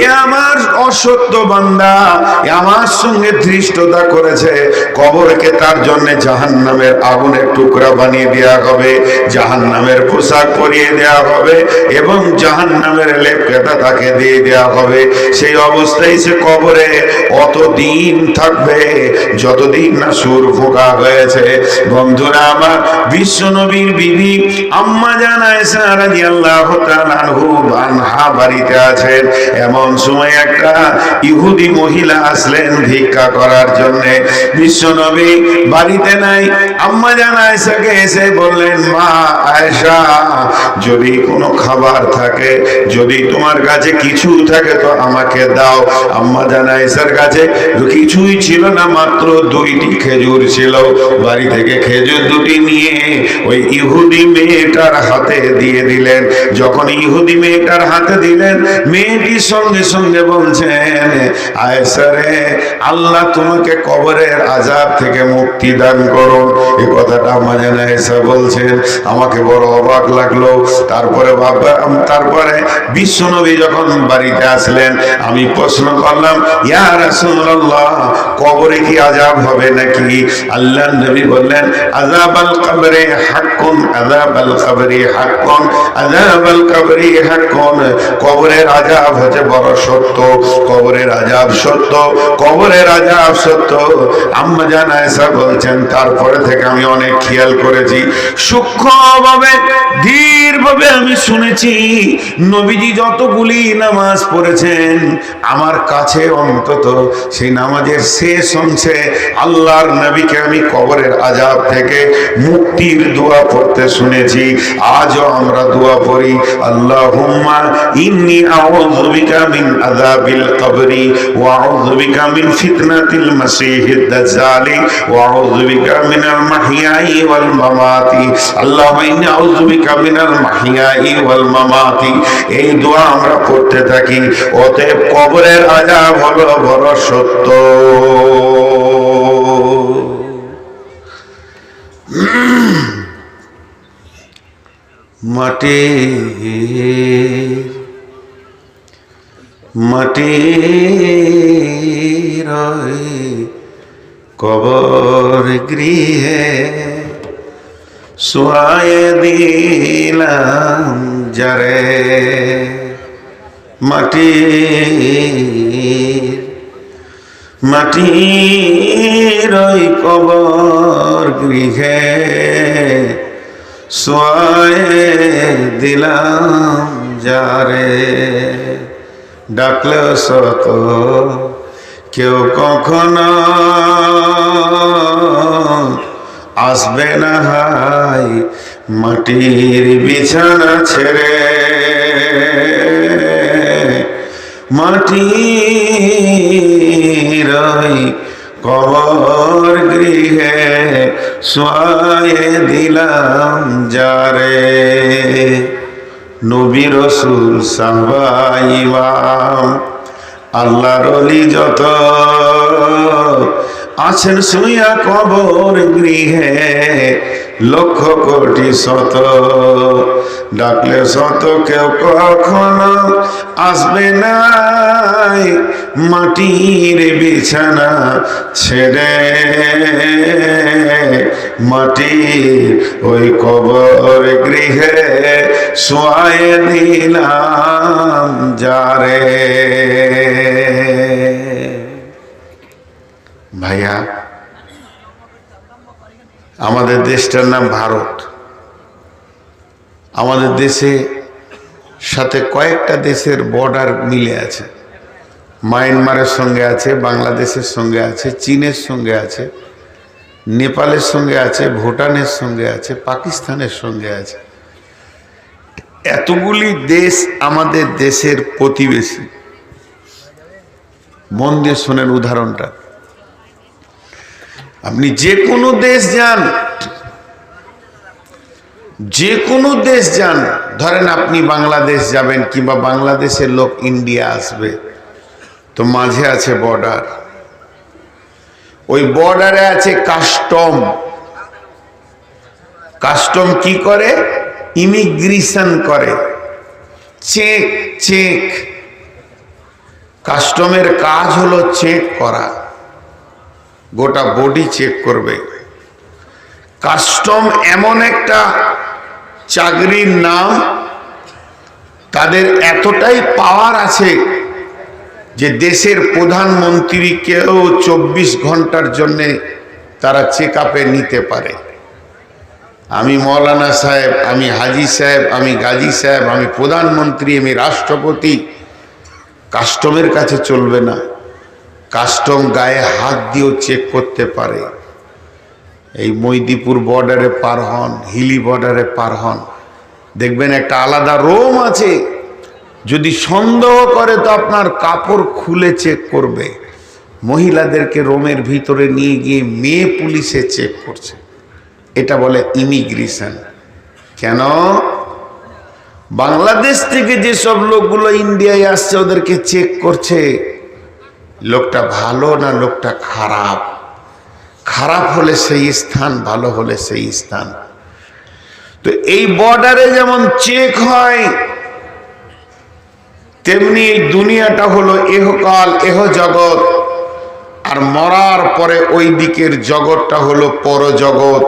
এ আমার অসত্য বান্দা, এ আমার সঙ্গে ধৃষ্টতা করেছে, কবরকে তার জন্য জাহান্নামের আগুনের টুকরা বানিয়ে দেওয়া হবে, জাহান্নামের পোশাক পরিয়ে দেওয়া হবে এবং জাহান্নামের লেপকাটা তাকে দিয়ে দেওয়া হবে। সেই অবস্থায় সে কবরে অতদিন থাকবে যতদিন না সুর ফোঁকা হয়েছে। বন্ধুরা আমার, বিশ্ব নবীর বিবি আম্মা জান আয়েশা রাদিয়াল্লাহু তাআলা আনহা বাড়িতে আছেন। এমন সময় একটা ইহুদি মহিলা আসলেন ভিক্ষা করার জন্য। বিশ্ব নবী বাড়িতে নাই। আম্মা জান আয়েশাকে এসে বললেন, মা আয়েশা, যদি কোনো খাবার থাকে, যদি তোমার কাছে কিছু থাকে তো আমাকে দাও। আম্মা জান আয়েশার কাছে কিছুই ছিল না, মাত্র 2টি খেজুর ছিল। বাড়ি থেকে খেজুর 2টি নিয়ে ওই ইহুদি মেয়েটার হাতে দিয়ে দিলেন। যখন ইহুদি মেয়েটার হাতে দিলেন, মেয়েটির সঙ্গে সঙ্গে বলছেন, আয়েশা রে, আল্লাহ তোমাকে কবরের আযাব থেকে মুক্তি দান করুন। এই কথাটা আম্মা জান আয়েশা বলছেন। আমাকে বড় অবাক লাগলো। তারপরে বিশ্বনবী যখন বাড়িতে আসলেন, আমি প্রশ্ন করলাম, ইয়া রাসূলুল্লাহ, কবরে কি আযাব হবে নাকি? আল্লাহর নবী বললেন, আযাবাল কবরে হাক্কুন, আযাবাল কবরে হাক্কুন, আযাবাল কবরে হাক্কুন। কবরের আযাব হচ্ছে বড় সত্য, কবরের আযাব সত্য, কবরের আযাব সত্য। আম্মা জান আয়েশা বলছেন, তারপরে থেকে আমি অনেক খেয়াল করেছি, সূক্ষ্মভাবে ধীরভাবে আমি শুনেছি, নবীজি যতগুলি নামাজ পড়েছেন, আমার কাছে অন্তত সেই নামাজের শেষ অংশে আল্লাহর নবীকে আমি কবরের আযাব থেকে মুক্তির দোয়া পড়তে শুনেছি। আজও আমরা দোয়া পড়ি, আল্লাহুম্মা ইন্নী আউযু বিকা মিন আযাবিল কবরি ওয়া আউযু বিকা মিন ফিতনাতিল মাসীহিদ দাজ্জালি ওয়া আউযু বিকা মিনাল মাহইয়াই ওয়াল মামাতি। আল্লাহুম্মা ইন্নী আউযু বিকা মিনাল মাহইয়াই ওয়াল মামাতি। এই দোয়া আমরা পড়তে থাকি। অতএব কবরের আযাব হলো বড় সত্য। মাটির কবর গৃহে শুয়ায়ে দিলাম যারে। মাটির কবর গৃহে শুয়ায়ে দিলাম যারে। ডাকলে শত কেউ কখনো আসবে না হাই মাটির বিছানা ছেড়ে। মাটির কবর গৃহে শুয়ায়ে দিলাম যারে। নবী রাসূল সাহাবা ইমাম আল্লাহর ওলি যত আছেন শুইয়া কবর গৃহে, লক্ষ কোটি শত। ডাকলে শত কেউ কখনো আসবে না মাটির বিছানা ছেড়ে। মাটির ওই কবর গৃহে শুয়ায়ে দিলাম যারে। ভাইয়া, আমাদের দেশটার নাম ভারত। আমাদের দেশে সাথে কয়েকটা দেশের বর্ডার মিলে আছে। মায়ানমারের সঙ্গে আছে, বাংলাদেশের সঙ্গে আছে, চীনের সঙ্গে আছে, নেপালের সঙ্গে আছে, ভুটানের সঙ্গে আছে, পাকিস্তানের সঙ্গে আছে। এতগুলি দেশ আমাদের দেশের প্রতিবেশী। মন দিয়ে শোনেন উদাহরণটা। আপনি যে কোনো দেশ যান, যে কোনো দেশ যান, ধরেন আপনি বাংলাদেশ যাবেন কিংবা বাংলাদেশের লোক ইন্ডিয়া আসবে, তো মাঝে আছে বর্ডার। ওই বর্ডারে আছে কাস্টম। কাস্টম কি করে? ইমিগ্রেশন করে, চেক। কাস্টমের কাজ হলো চেক করা, গোটা বডি চেক করবে। কাস্টম এমন একটা চাকরির নাম, তাদের এতটাই পাওয়ার আছে যে দেশের প্রধানমন্ত্রীকেও 24 ঘন্টার জন্য তারা চেক আপে নিতে পারে। আমি মৌলানা সাহেব, আমি হাজি সাহেব, আমি গাজী সাহেব, আমি প্রধানমন্ত্রী, আমি রাষ্ট্রপতি, কাস্টমের কাছে চলবে না। কাস্টম গায়ে হাত দিয়েও চেক করতে পারে। এই মৈদিপুর বর্ডারে পার হন, হিলি বর্ডারে পার হন, দেখবেন একটা আলাদা রোম আছে। যদি সন্দেহ করে তো আপনার কাপড় খুলে চেক করবে। মহিলাদেরকে রোমের ভিতরে নিয়ে গিয়ে মেয়ে পুলিশে চেক করছে। এটা বলে ইমিগ্রেশন। কেন? বাংলাদেশ থেকে যেসব লোকগুলো ইন্ডিয়ায় আসছে ওদেরকে চেক করছে, লোকটা ভালো না লোকটা খারাপ। খারাপ হলে সেই স্থান, ভালো হলে সেই স্থান। তো এই বর্ডারে যেমন চেক হয়, তেমনি এই দুনিয়াটা হলো এহকাল, এহ জগৎ, আর মরার পরে ওই দিকের জগৎটা হলো পরজগৎ।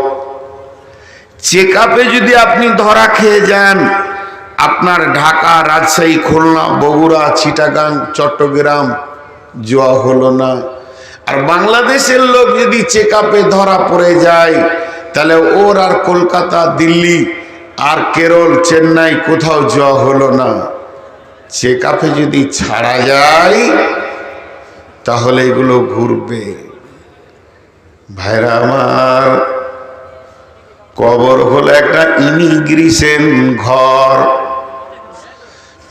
চেক আপে যদি আপনি ধরা খেয়ে যান, আপনার ঢাকা, রাজশাহী, খুলনা, বগুড়া, চিটাগাং, চট্টগ্রাম যাওয়া হলো না। আর বাংলাদেশের লোক যদি চেক আপে ধরা পড়ে যায়, তাহলে ওর আর কলকাতা, দিল্লি আর কেরল, চেন্নাই কোথাও যাওয়া হলো না। চেক আপে যদি ছাড়া যায় তাহলে এগুলো ঘুরবে। ভাইরা আমার, কবর হলো একটা ইমিগ্রেশন ঘর,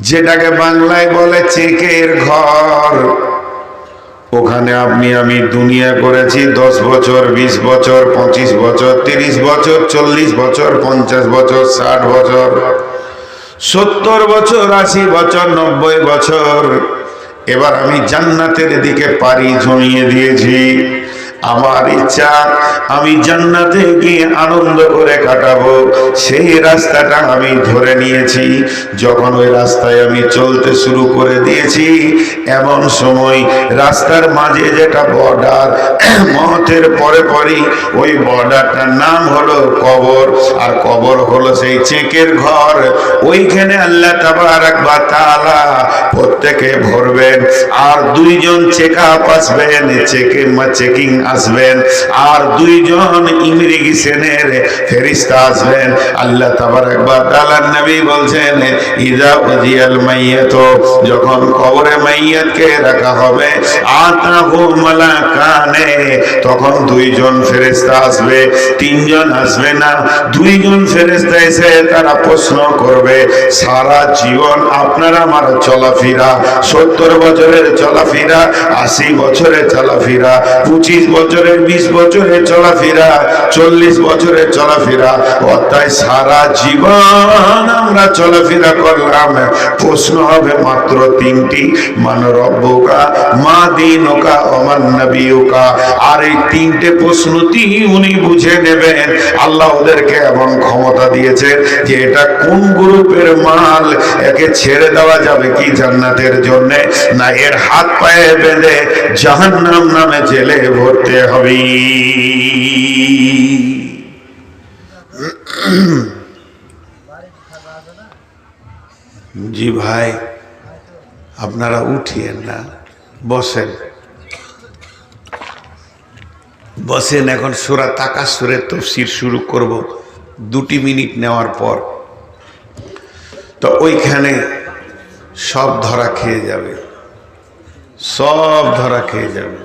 যেটাকে বাংলায় বলে চেকের ঘর। ওখানে আপনি আমি দুনিয়া করেছি 10 বছর, 20 বছর, 25 বছর, 30 বছর, 40 বছর, 50 বছর, 60 বছর, 70 বছর, 80 বছর, 90 বছর। এবার আমি জান্নাতের দিকে পাড়ি জমিয়ে দিয়েছি। আমার ইচ্ছা আমি জান্নাতে গিয়ে আনন্দ করে কাটাবো, সেই রাস্তাটা আমি ধরে নিয়েছি। যখন ওই রাস্তায় আমি চলতে শুরু করে দিয়েছি, এমন সময় রাস্তার মাঝে যেটা বর্ডার, মওতের পরে পরই ওই বর্ডারটার নাম হলো কবর। আর কবর হলো সেই চেকের ঘর। ওইখানে আল্লাহ তাবারাক ওয়া তাআলা প্রত্যেকে ভরবেন, আর 2 জন চেকআপ আসবেন, চেকিং আসবেন, আর 2 জন ইমিগ্রেশনের ফেরেশতা আসবেন। আল্লাহ তাবারাক ওয়া তাআলা নবী বলছেন, ইযা উজিয়াল মাইয়াত, যখন কবরে মাইয়াতকে রাখা হবে, আতাহু মালাকানে, তখন 2 জন ফেরেশতা আসবে, 3 জন আসবে না। 2 জন ফেরেশতা এসে তারা প্রশ্ন করবে, সারা জীবন আপনার আমার চলাফেরা, 70 বছরের চলাফেরা, 80 বছরের চলাফেরা, 25 বছরের, 20 বছরের চলাফেরা, 40 বছরের চলাফেরা, অর্থাৎ সারা জীবন আমরা চলাফেরা করলাম। প্রশ্ন হবে মাত্র 3টি, মান রব্বুকা, মা দীনুকা, ওমান নবিয়ুকা। আর এই 3টে প্রশ্নটি উনি বুঝে নেবেন। আল্লাহ ওদেরকে এমন ক্ষমতা দিয়েছে যে এটা কোন গ্রুপের মাল, একে ছেড়ে দেওয়া যাবে কি জান্নাতের জন্য, না এর হাত পায়ে বেঁধে জাহান্নাম নামে জেলে ভরতে হবে। জি ভাই, আপনারা উঠিয়েন না, বসেন বসেন। এখন সূরা তাকাসুরের তাফসীর শুরু করব 2 মিনিট নেওয়ার পর। তো ওইখানে সব ধরা খেয়ে যাবে, সব ধরা খেয়ে যাবে।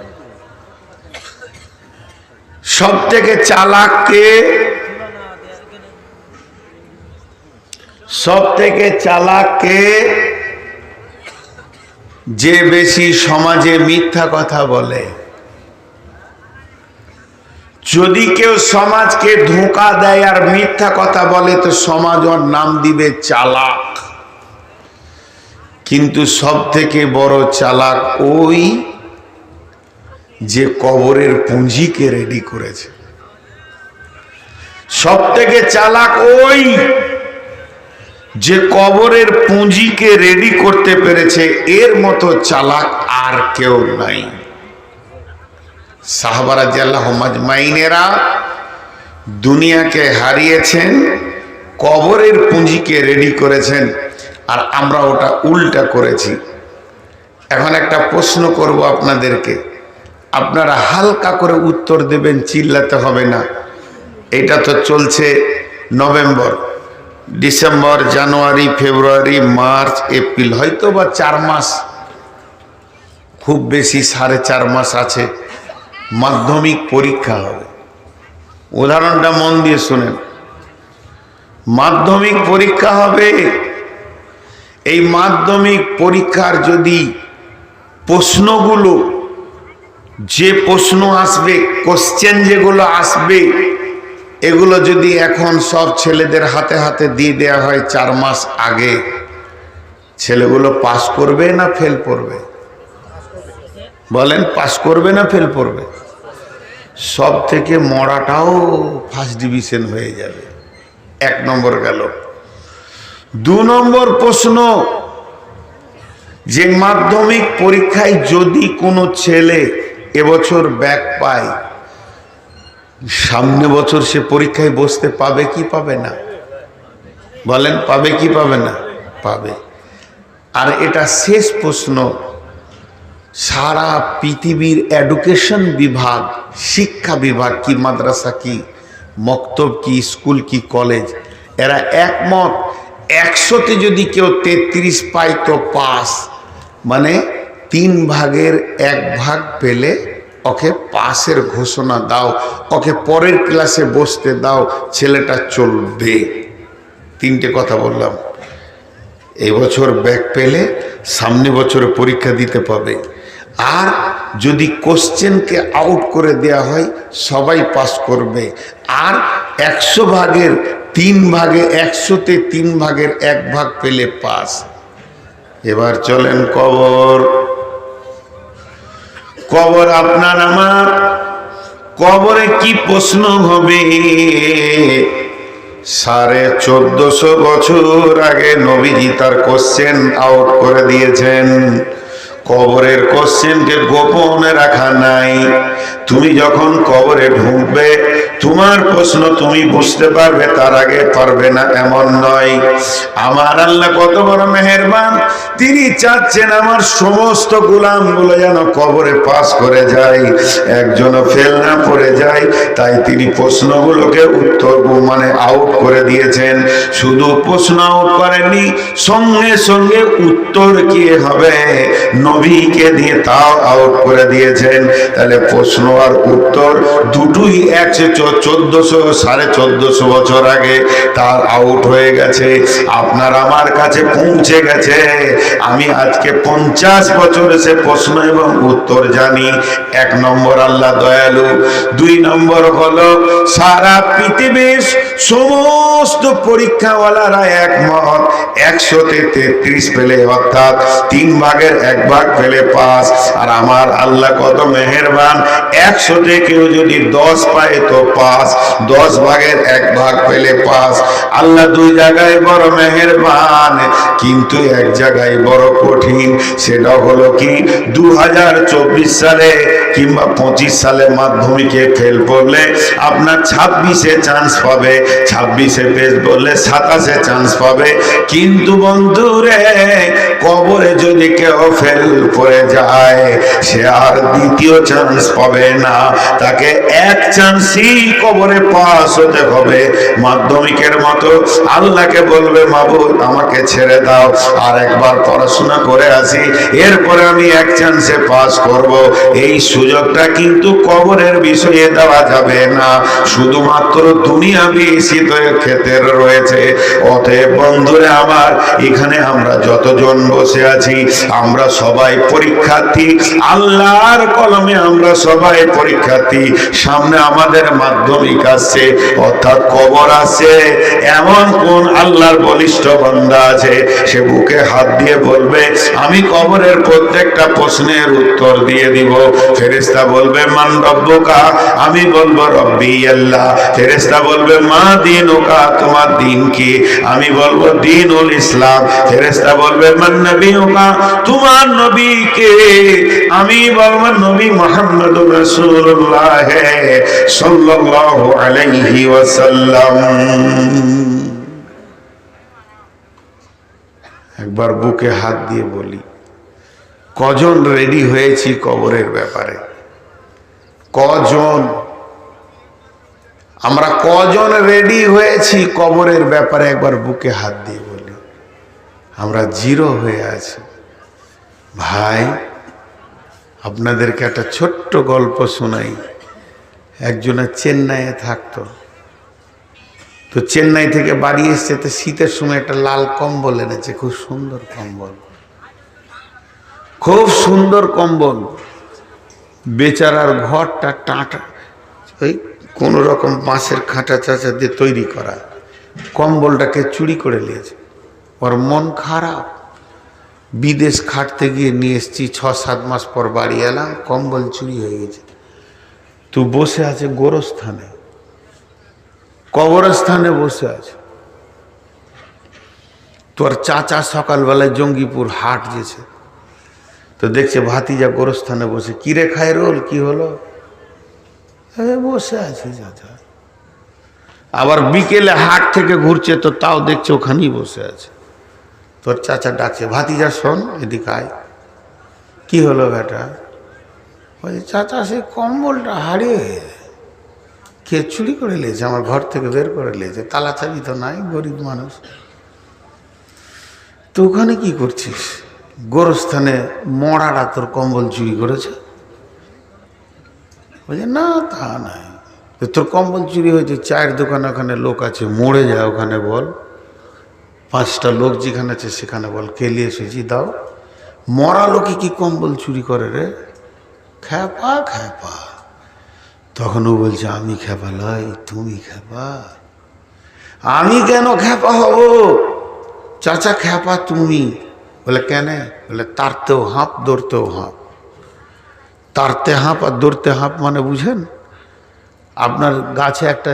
সব থেকে চালাক কে? সব থেকে চালাক কে? যে বেশি সমাজে মিথ্যা কথা বলে। যদি কেউ সমাজকে ধোঁকা দেয় আর মিথ্যা কথা বলে, তো সমাজ ওর নাম দিবে চালাক। কিন্তু সব থেকে বড় চালাক ওই যে কবরের পুঁজিকে রেডি করেছে। সব থেকে চালাক ওই যে কবরের পুঁজিকে রেডি করতে পেরেছে এর মতো চালাক আর কেউ নাই। সাহাবা রাদিয়াল্লাহু আজমাইনেরা দুনিয়াকে হারিয়েছেন, কবরের পুঁজিকে রেডি করেছেন, আর আমরা ওটা উল্টা করেছি। এখন একটা প্রশ্ন করব আপনাদেরকে, আপনারা হালকা করে উত্তর দেবেন, চিল্লাতে হবে না। এটা তো চলছে নভেম্বর, ডিসেম্বর, জানুয়ারি, ফেব্রুয়ারি, মার্চ, এপ্রিল, হয়তো বা 4 মাস, খুব বেশি 4.5 মাস আছে, মাধ্যমিক পরীক্ষা হবে। উদাহরণটা মন দিয়ে শুনেন, মাধ্যমিক পরীক্ষা হবে। এই মাধ্যমিক পরীক্ষার যদি প্রশ্নগুলো, যে প্রশ্ন আসবে, কোশ্চেন যেগুলো আসবে, এগুলো যদি এখন সব ছেলেদের হাতে হাতে দিয়ে দেওয়া হয় 4 মাস আগে, ছেলেগুলো পাস করবে না ফেল করবে? বলেন, পাস করবে না ফেল করবে? সব থেকে মরাটাও ফার্স্ট ডিভিশন হয়ে যাবে। 1 নম্বর গেল। 2 নম্বর প্রশ্ন, যে মাধ্যমিক পরীক্ষায় যদি কোনো ছেলে এবছর ব্যাক পায়, সামনে বছর সে পরীক্ষায় বসতে পাবে কি পাবে না? বলেন, পাবে কি পাবে না? পাবে। আর এটা শেষ প্রশ্ন, সারা পৃথিবীর এডুকেশন বিভাগ, শিক্ষা বিভাগ কি, মাদ্রাসা কি, মক্তব কি, স্কুল কি, কলেজ, এরা একমত 100তে যদি কেউ 33 পায় তো পাস, মানে 3 ভাগের 1 ভাগ পেলে ওকে পাসের ঘোষণা দাও, ওকে পরের ক্লাসে বসতে দাও, ছেলেটা চলবে। 3টে কথা বললাম। এই বছর ব্যাক পেলে সামনে বছর পরীক্ষা দিতে পাবে। আর যদি কোশ্চেনকে আউট করে দেয়া হয়, সবাই পাস করবে। আর 100 ভাগের 3 ভাগে, 100তে 3 ভাগের 1 ভাগ পেলে পাস। এবার চলেন কবর। কবর আপনার আমার, কবরে কি প্রশ্ন হবে? 1450 বছর আগে নবীজি তার কোশ্চেন আউট করে দিয়েছেন। কবরের কোশ্চেনকে গোপনে রাখা নাই। তুমি যখন কবরে ঢুকবে, তোমার প্রশ্ন তুমি বুঝতে পারবে, তার আগে পারবে না এমন নয়। আমার আল্লাহ কত বড় মেহেরবান, তিনি চাচ্ছেন আমার সমস্ত গোলামগুলো যেন কবরে পাস করে যায়, একজনও ফেল না পড়ে যায়। তাই তিনি প্রশ্নগুলোকে উত্তর মানে আউট করে দিয়েছেন। শুধু প্রশ্ন আউট করেননি, সঙ্গে সঙ্গে উত্তর কি হবে নবীকে দিয়ে তাও আউট করে দিয়েছেন। তাহলে প্রশ্ন আর উত্তর দুটোই 1400 1450 বছর আগে তার আউট হয়ে গেছে, আপনার আমার কাছে পৌঁছে গেছে। আমি আজকে 50 বছর সে প্রশ্ন এবং উত্তর জানি। 1 নম্বর, আল্লাহ দয়ালু। 2 নম্বর হলো, সারা পৃথিবীর সমস্ত পরীক্ষাওয়ালারা একমত, 100তে 33 পেলে, অর্থাৎ 3 ভাগের 1 ভাগ পেলে পাস। আর আমার আল্লাহ কত মেহেরবান, 100তে কেউ যদি 10 পায় তো পাস, 10 ভাগের 1 ভাগ পেলে পাস। আল্লাহ 2 জায়গায় বড় মেহেরবান, কিন্তু 1 জায়গায় বড় কঠিন। সেটা হলো কি, 2024 সালে কিংবা 25 সালে মাধ্যমিকে ফেল করলে আপনার 26-এ চান্স পাবে, 26-এ পেস বললে 27-এ চান্স পাবে। কিন্তু বন্ধুরে, কবরে যদি কেউ ফেল করে যায়, সে আর দ্বিতীয় চান্স পাবে না, তাকে 1 চান্সই কবরে পাস হতে হবে। মাধ্যমিকের মতো আল্লাহকে বলবে, মাবুদ আমাকে ছেড়ে দাও, আর একবার পড়াশোনা করে আসি, এরপরে আমি 1 চান্সে পাস করব। এই সুযোগটা কিন্তু কবরের বিষয়ে দেওয়া যাবে না, শুধুমাত্র দুনিয়াবি শীতের ক্ষেত্রে রয়েছে। অতএব বন্ধুরে আমার, এখানে আমরা যতজন বসে আছি, আমরা সবাই পরীক্ষার্থী, আল্লাহর কলমে আমরা সবাই পরীক্ষার্থী। সামনে আমাদের মাধ্যমিক আসছে, অর্থাৎ কবর আছে। এমন কোন আল্লাহর বলিষ্ঠ বান্দা আছে, সে বুকে হাত দিয়ে বলবে আমি কবরের প্রত্যেকটা প্রশ্নের উত্তর দিয়ে দিব? ফেরেশতা বলবে মান রব্বুকা, আমি বলবো রব্বি আল্লাহ। ফেরেশতা বলবে মা দীনুকা, তোমার দিন কি? আমি বলবো দীনুল ইসলাম। ফেরেশতা বলবে মান নবিয়ুকা, তোমার নবী কে? আমি বলবো নবী মুহাম্মদুর রাসূলুল্লাহ সাল্লাল্লাহু আলাইহি ওয়াসাল্লাম। একবার বুকে হাত দিয়ে বলি, কজন রেডি হয়েছি কবরের ব্যাপারে? কজন? আমরা কজন রেডি হয়েছি কবরের ব্যাপারে? একবার বুকে হাত দিয়ে বলি। আমরা জিরো হয়ে আছি। ভাই, আপনাদেরকে একটা ছোট্ট গল্প শোনাই। একজনের চেন্নাইয়ে থাকতো, তো চেন্নাই থেকে বাড়ি এসছে, তো শীতের সময় একটা লাল কম্বল এনেছে, খুব সুন্দর কম্বল, খুব সুন্দর কম্বল। বেচারার ঘরটা টাটা, ওই কোন রকম বাঁশের খাঁচা চাচা দিয়ে তৈরি করা, কম্বলটাকে চুরি করে নিয়েছে। ওর মন খারাপ, বিদেশ খাটতে গিয়ে নিয়ে এসছি, 6-7 মাস পর বাড়ি এলাম, কম্বল চুরি হয়ে গেছে। তো বসে আছে গোরস্থানে, কবরস্থানে বসে আছে। তোর চাচা সকালবেলায় জঙ্গিপুর হাট গেছে, তো দেখছে ভাতিজা গোরস্থানে বসে। কিরে খায়রুল, কি হলো? বসে আছি চাচা। আবার বিকেলে হাট থেকে ঘুরছে, তো তাও দেখছে ওখানেই বসে আছে। তোর চাচা ডাকছে, ভাতিজা শোন, এদিকে আয়। কি হলো বেটা? বলছে চাচা, সেই কম্বলটা হারিয়ে কে চুরি করে নিয়েছে, আমার ঘর থেকে বের করে নিয়েছে, তালা চাবি তো নাই, গরিব মানুষ। তো ওখানে কি করছিস? গোরস্থানে মরারা তোর কম্বল চুরি করেছে। বলছে না, তা নাই। তোর কম্বল চুরি হয়েছে, চায়ের দোকানে ওখানে লোক আছে, মরে যায় ওখানে বল। 5টা লোক যেখানে আছে সেখানে বল, কে নিয়ে এসেছি দাও। মরা লোকে কি কম্বল চুরি করে রে? খ্যাপা খ্যাপা। তখন ও বলছে আমি খ্যাপা লয়, তুমি খ্যাপা। আমি কেন খ্যাপা হব? চাচা খ্যাপা তুমি। বলে কেন? বলে তারতেও হাঁপ, দৌড়তেও হাঁপ। তারতে হাঁপ আর দৌড়তে হাঁপ মানে বুঝেন? আপনার গাছে একটা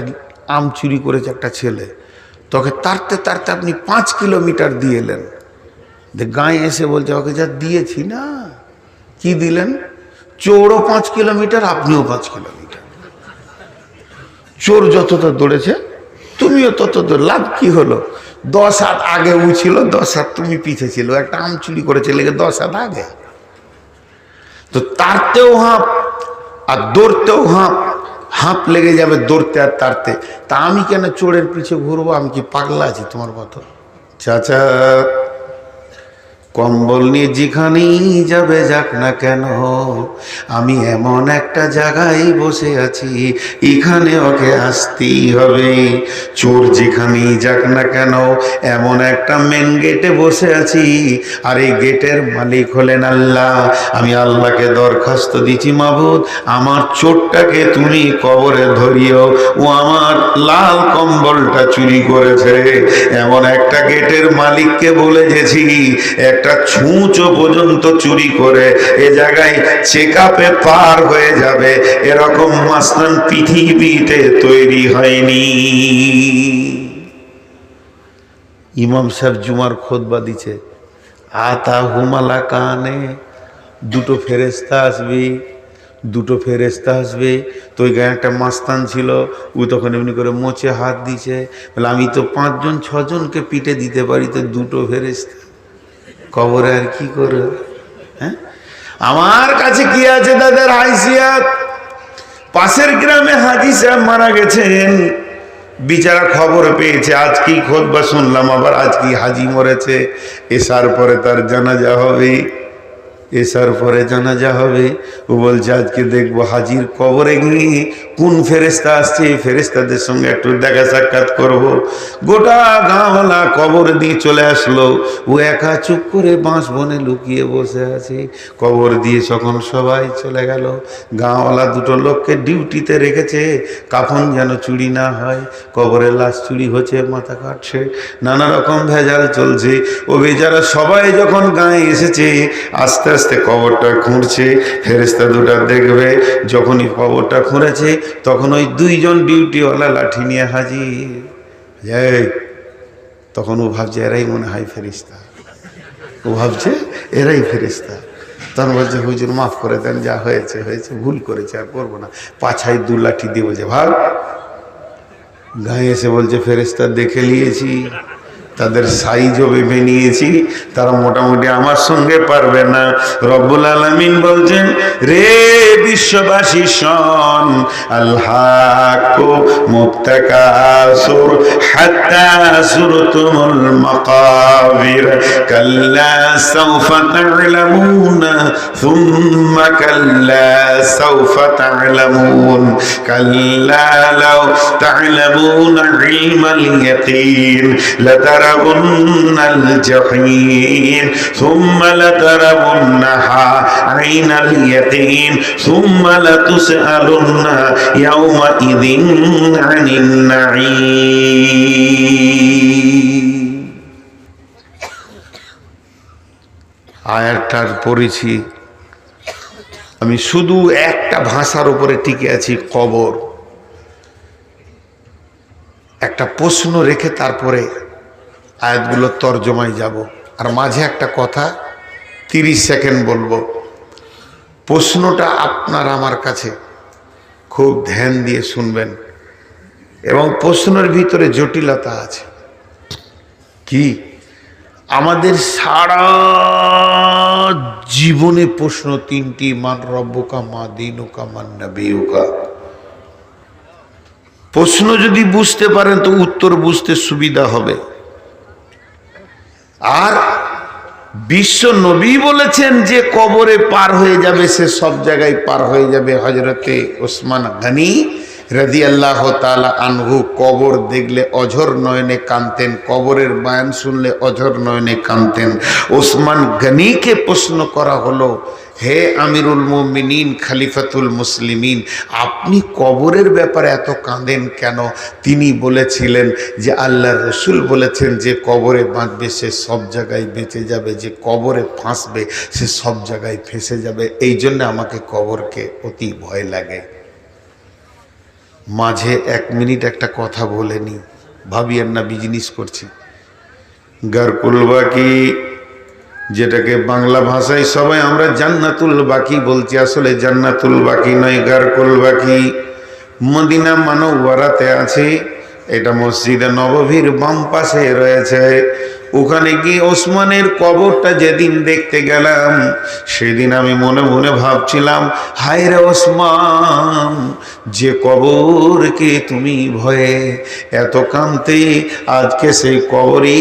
আম চুরি করেছে একটা ছেলে, তোকে তারতে তারতে আপনি 5 কিলোমিটার দিয়ে এলেন। গায়ে এসে বলছে ওকে যা দিয়েছি না। কি দিলেন? চোরও 5 কিলোমিটার, আপনিও 5 কিলোমিটার। চোর যতটা দৌড়েছে তুমিও তত দৌড়। লাভ কি হলো? 10 হাত আগে ও ছিল, 10 হাত তুমি পিছিয়ে ছিল। একটা আম চুরি করেছে লেগে 10 হাত আগে। তো তারতেও হাঁপ আর দৌড়তেও হাঁপ, হাঁপ লেগে যাবে দৌড়তে আর তারতে। তা আমি কেন চোরের পিছে ঘুরবো? আমি কি পাগলা আছি তোমার মতো? চাচা, কম্বল নিয়ে যেখানেই যাবে যাক না কেন, আমি এমন একটা জায়গায় বসে আছি, এখানে ওকে আসতেই হবে। চোর যেখানেই যাক না কেন, এমন একটা মেন গেটে বসে আছি, আর এই গেটের মালিক হলেন আল্লাহ। আমি আল্লাহকে দরখাস্ত দিচ্ছি, মাবুদ আমার চোরটাকে তুমি কবরে ধরিও, ও আমার লাল কম্বলটা চুরি করেছে। এমন একটা গেটের মালিককে বলে গেছি, একটা ছুঁচো পর্যন্ত চুরি করে এ জায়গায় চেকআপে পার হয়ে যাবে, এরকম মাস্তান পৃথিবীতে তৈরি হয়নি। ইমাম সাহেব জুমার খুতবা দিচ্ছে, আতা হুমালা কানে, দুটো ফেরেশতা আসবে, দুটো ফেরেশতা আসবে। তো ওই গায়ে একটা মাস্তান ছিল, ও তখন এমনি করে মোচে হাত দিছে, বলে আমি তো 5-6জনকে পিটে দিতে পারি, তো দুটো ফেরেশতা কবরে আর কি করে? হ্যাঁ, আমার কাছে কি আছে তাদের হাইসিয়াত? পাশের গ্রামে হাজি সাহেব মারা গেছেন, বিচারা খবর পেয়েছে, আজ কি খুতবা শুনলাম, আবার আজ কি হাজি মরেছে, এসার পরে তার জানাজা হবে, এসার পরে জানাজা হবে। ও বলছে আজকে দেখবো হাজির কবরে গিয়ে কোন ফেরেশতা আসছে, ফেরেশতাদের সঙ্গে একটু দেখা সাক্ষাৎ করব। গোটা গাঁওয়ালা কবর দিয়ে চলে আসলো, ও একা চুপ করে বাঁশ বনে লুকিয়ে বসে আছে। কবর দিয়ে যখন সবাই চলে গেল, গাঁওয়ালা দুটো লোককে ডিউটিতে রেখেছে, কাফন যেন চুরি না হয়। কবরের লাশ চুরি হচ্ছে, মাথা কাটছে, নানা রকম ভেজাল চলছে। ও বেচারা সবাই যখন গায়ে এসেছে, আস্তে আস্তে কবরটা খুঁড়ছে। ফেরেশতা দুটা দেখবে, যখনই কবরটা খুঁড়েছে তখন ওই দুইজন ডিউটিওয়ালা লাঠি নিয়ে হাজির। তখন ও ভাবছে এরাই মনে হয় ফেরেশতা, ও ভাবছে এরাই ফেরেশতা। তখন বলছে হুজুর মাফ করে দেন, যা হয়েছে হয়েছে, ভুল করেছে, আর করবো না। পাছায় 2 লাঠি দিয়ে বলছে ভাগ। গায়ে এসে বলছে ফেরেশতা দেখে নিয়েছি, তাদের সাইজও ভেবে নিয়েছি, তারা মোটামুটি আমার সঙ্গে পারবে না। রব্বুল আলামিন বলছেন, রে বিশ্ববাসী শোন, আলহাকু মুত্তাকাসুর হাত্তা যুরতুমুল মাকাবির, কাল্লা সাওফা তা'লামুনা সুম্মা কাল্লা সাওফা তা'লামুন, কাল্লা লাউ তা'লামুনা ইলমাল ইয়াকিন لترون الجحيم ثم لترونها عين اليقين ثم لتسألن يومئذ عن النعيم। আয়াতটার পড়েছি আমি, শুধু একটা ভাষার উপরে টিকে আছি, কবর। একটা প্রশ্ন রেখে তারপরে আয়াতগুলো তর্জমায় যাব। আর মাঝে একটা কথা 30 সেকেন্ড বলবো। প্রশ্নটা আপনার আমার কাছে খুব ধ্যান দিয়ে শুনবেন, এবং প্রশ্নের ভিতরে জটিলতা আছে। কি? আমাদের সারা জীবনে প্রশ্ন 3টি, মান রব্বুকা, মা দীনুকা, মান নবিয়ুকা। প্রশ্ন যদি বুঝতে পারেন তো উত্তর বুঝতে সুবিধা হবে। আর বিশ্ব নবী বলেছেন যে কবরে পার হয়ে যাবে, সে সব জায়গায় পার হয়ে যাবে। হযরতে ওসমান গনি রাদিয়াল্লাহু তাআলা আনহু কবর দেখলে অঝর নয়নে কাঁদতেন, কবরের বয়ান শুনলে অঝর নয়নে কাঁদতেন। ওসমান গনিকে প্রশ্ন করা হলো, হে আমিরুল মুমিনিন, খলিফাতুল মুসলিমিন, আপনি কবরের ব্যাপারে এত কাঁদেন কেন? তিনি বলেছিলেন যে আল্লাহর রসুল বলেছেন যে কবরে বাঁচবে সে সব জায়গায় বেঁচে যাবে, যে কবরে ফাঁসবে সে সব জায়গায় ফেঁসে যাবে, এই জন্য আমাকে কবরকে অতি ভয় লাগে। মাঝে 1 মিনিট একটা কথা বলে নি, ভাবিয়েন না বিজনেস করছি। গারকুল বাকি, যেটাকে বাংলা ভাষায় সবাই আমরা জান্নাতুল বাকি বলছি, আসলে জান্নাতুল বাকি নয়, গারকুল বাকি। মদিনা মানওয়ারাতে আছে, এটা মসজিদে নববীর বাম পাশে রয়েছে। ওখানে গিয়ে ওসমানের কবরটা যেদিন দেখতে গেলাম, সেদিন আমি মনে মনে ভাবছিলাম, হায় রে ওসমান, যে কবরকে তুমি ভয়ে এত কাঁদতে, আজকে সেই কবরই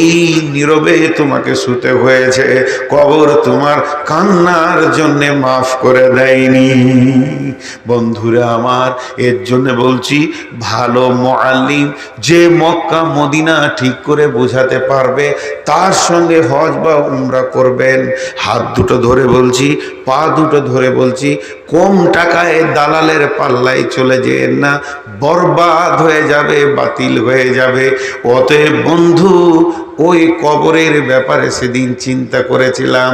নীরবে তোমাকে শুতে হয়েছে। কবর তোমার কান্নার জন্যে মাফ করে দেয়নি। বন্ধুরা আমার, এর জন্য বলছি, ভালো মুআল্লিম যে মক্কা মদিনা ঠিক করে বোঝাতে পারবে, তার সঙ্গে হজ বা উমরা করবেন। হাত দুটো ধরে বলছি, পা দুটো ধরে বলছি, কম টাকায় দালালের পাল্লায় চলে যেন না, বরবাদ হয়ে যাবে, বাতিল হয়ে যাবে। অতএব বন্ধু, ওই কবরের ব্যাপারে সেদিন চিন্তা করেছিলাম।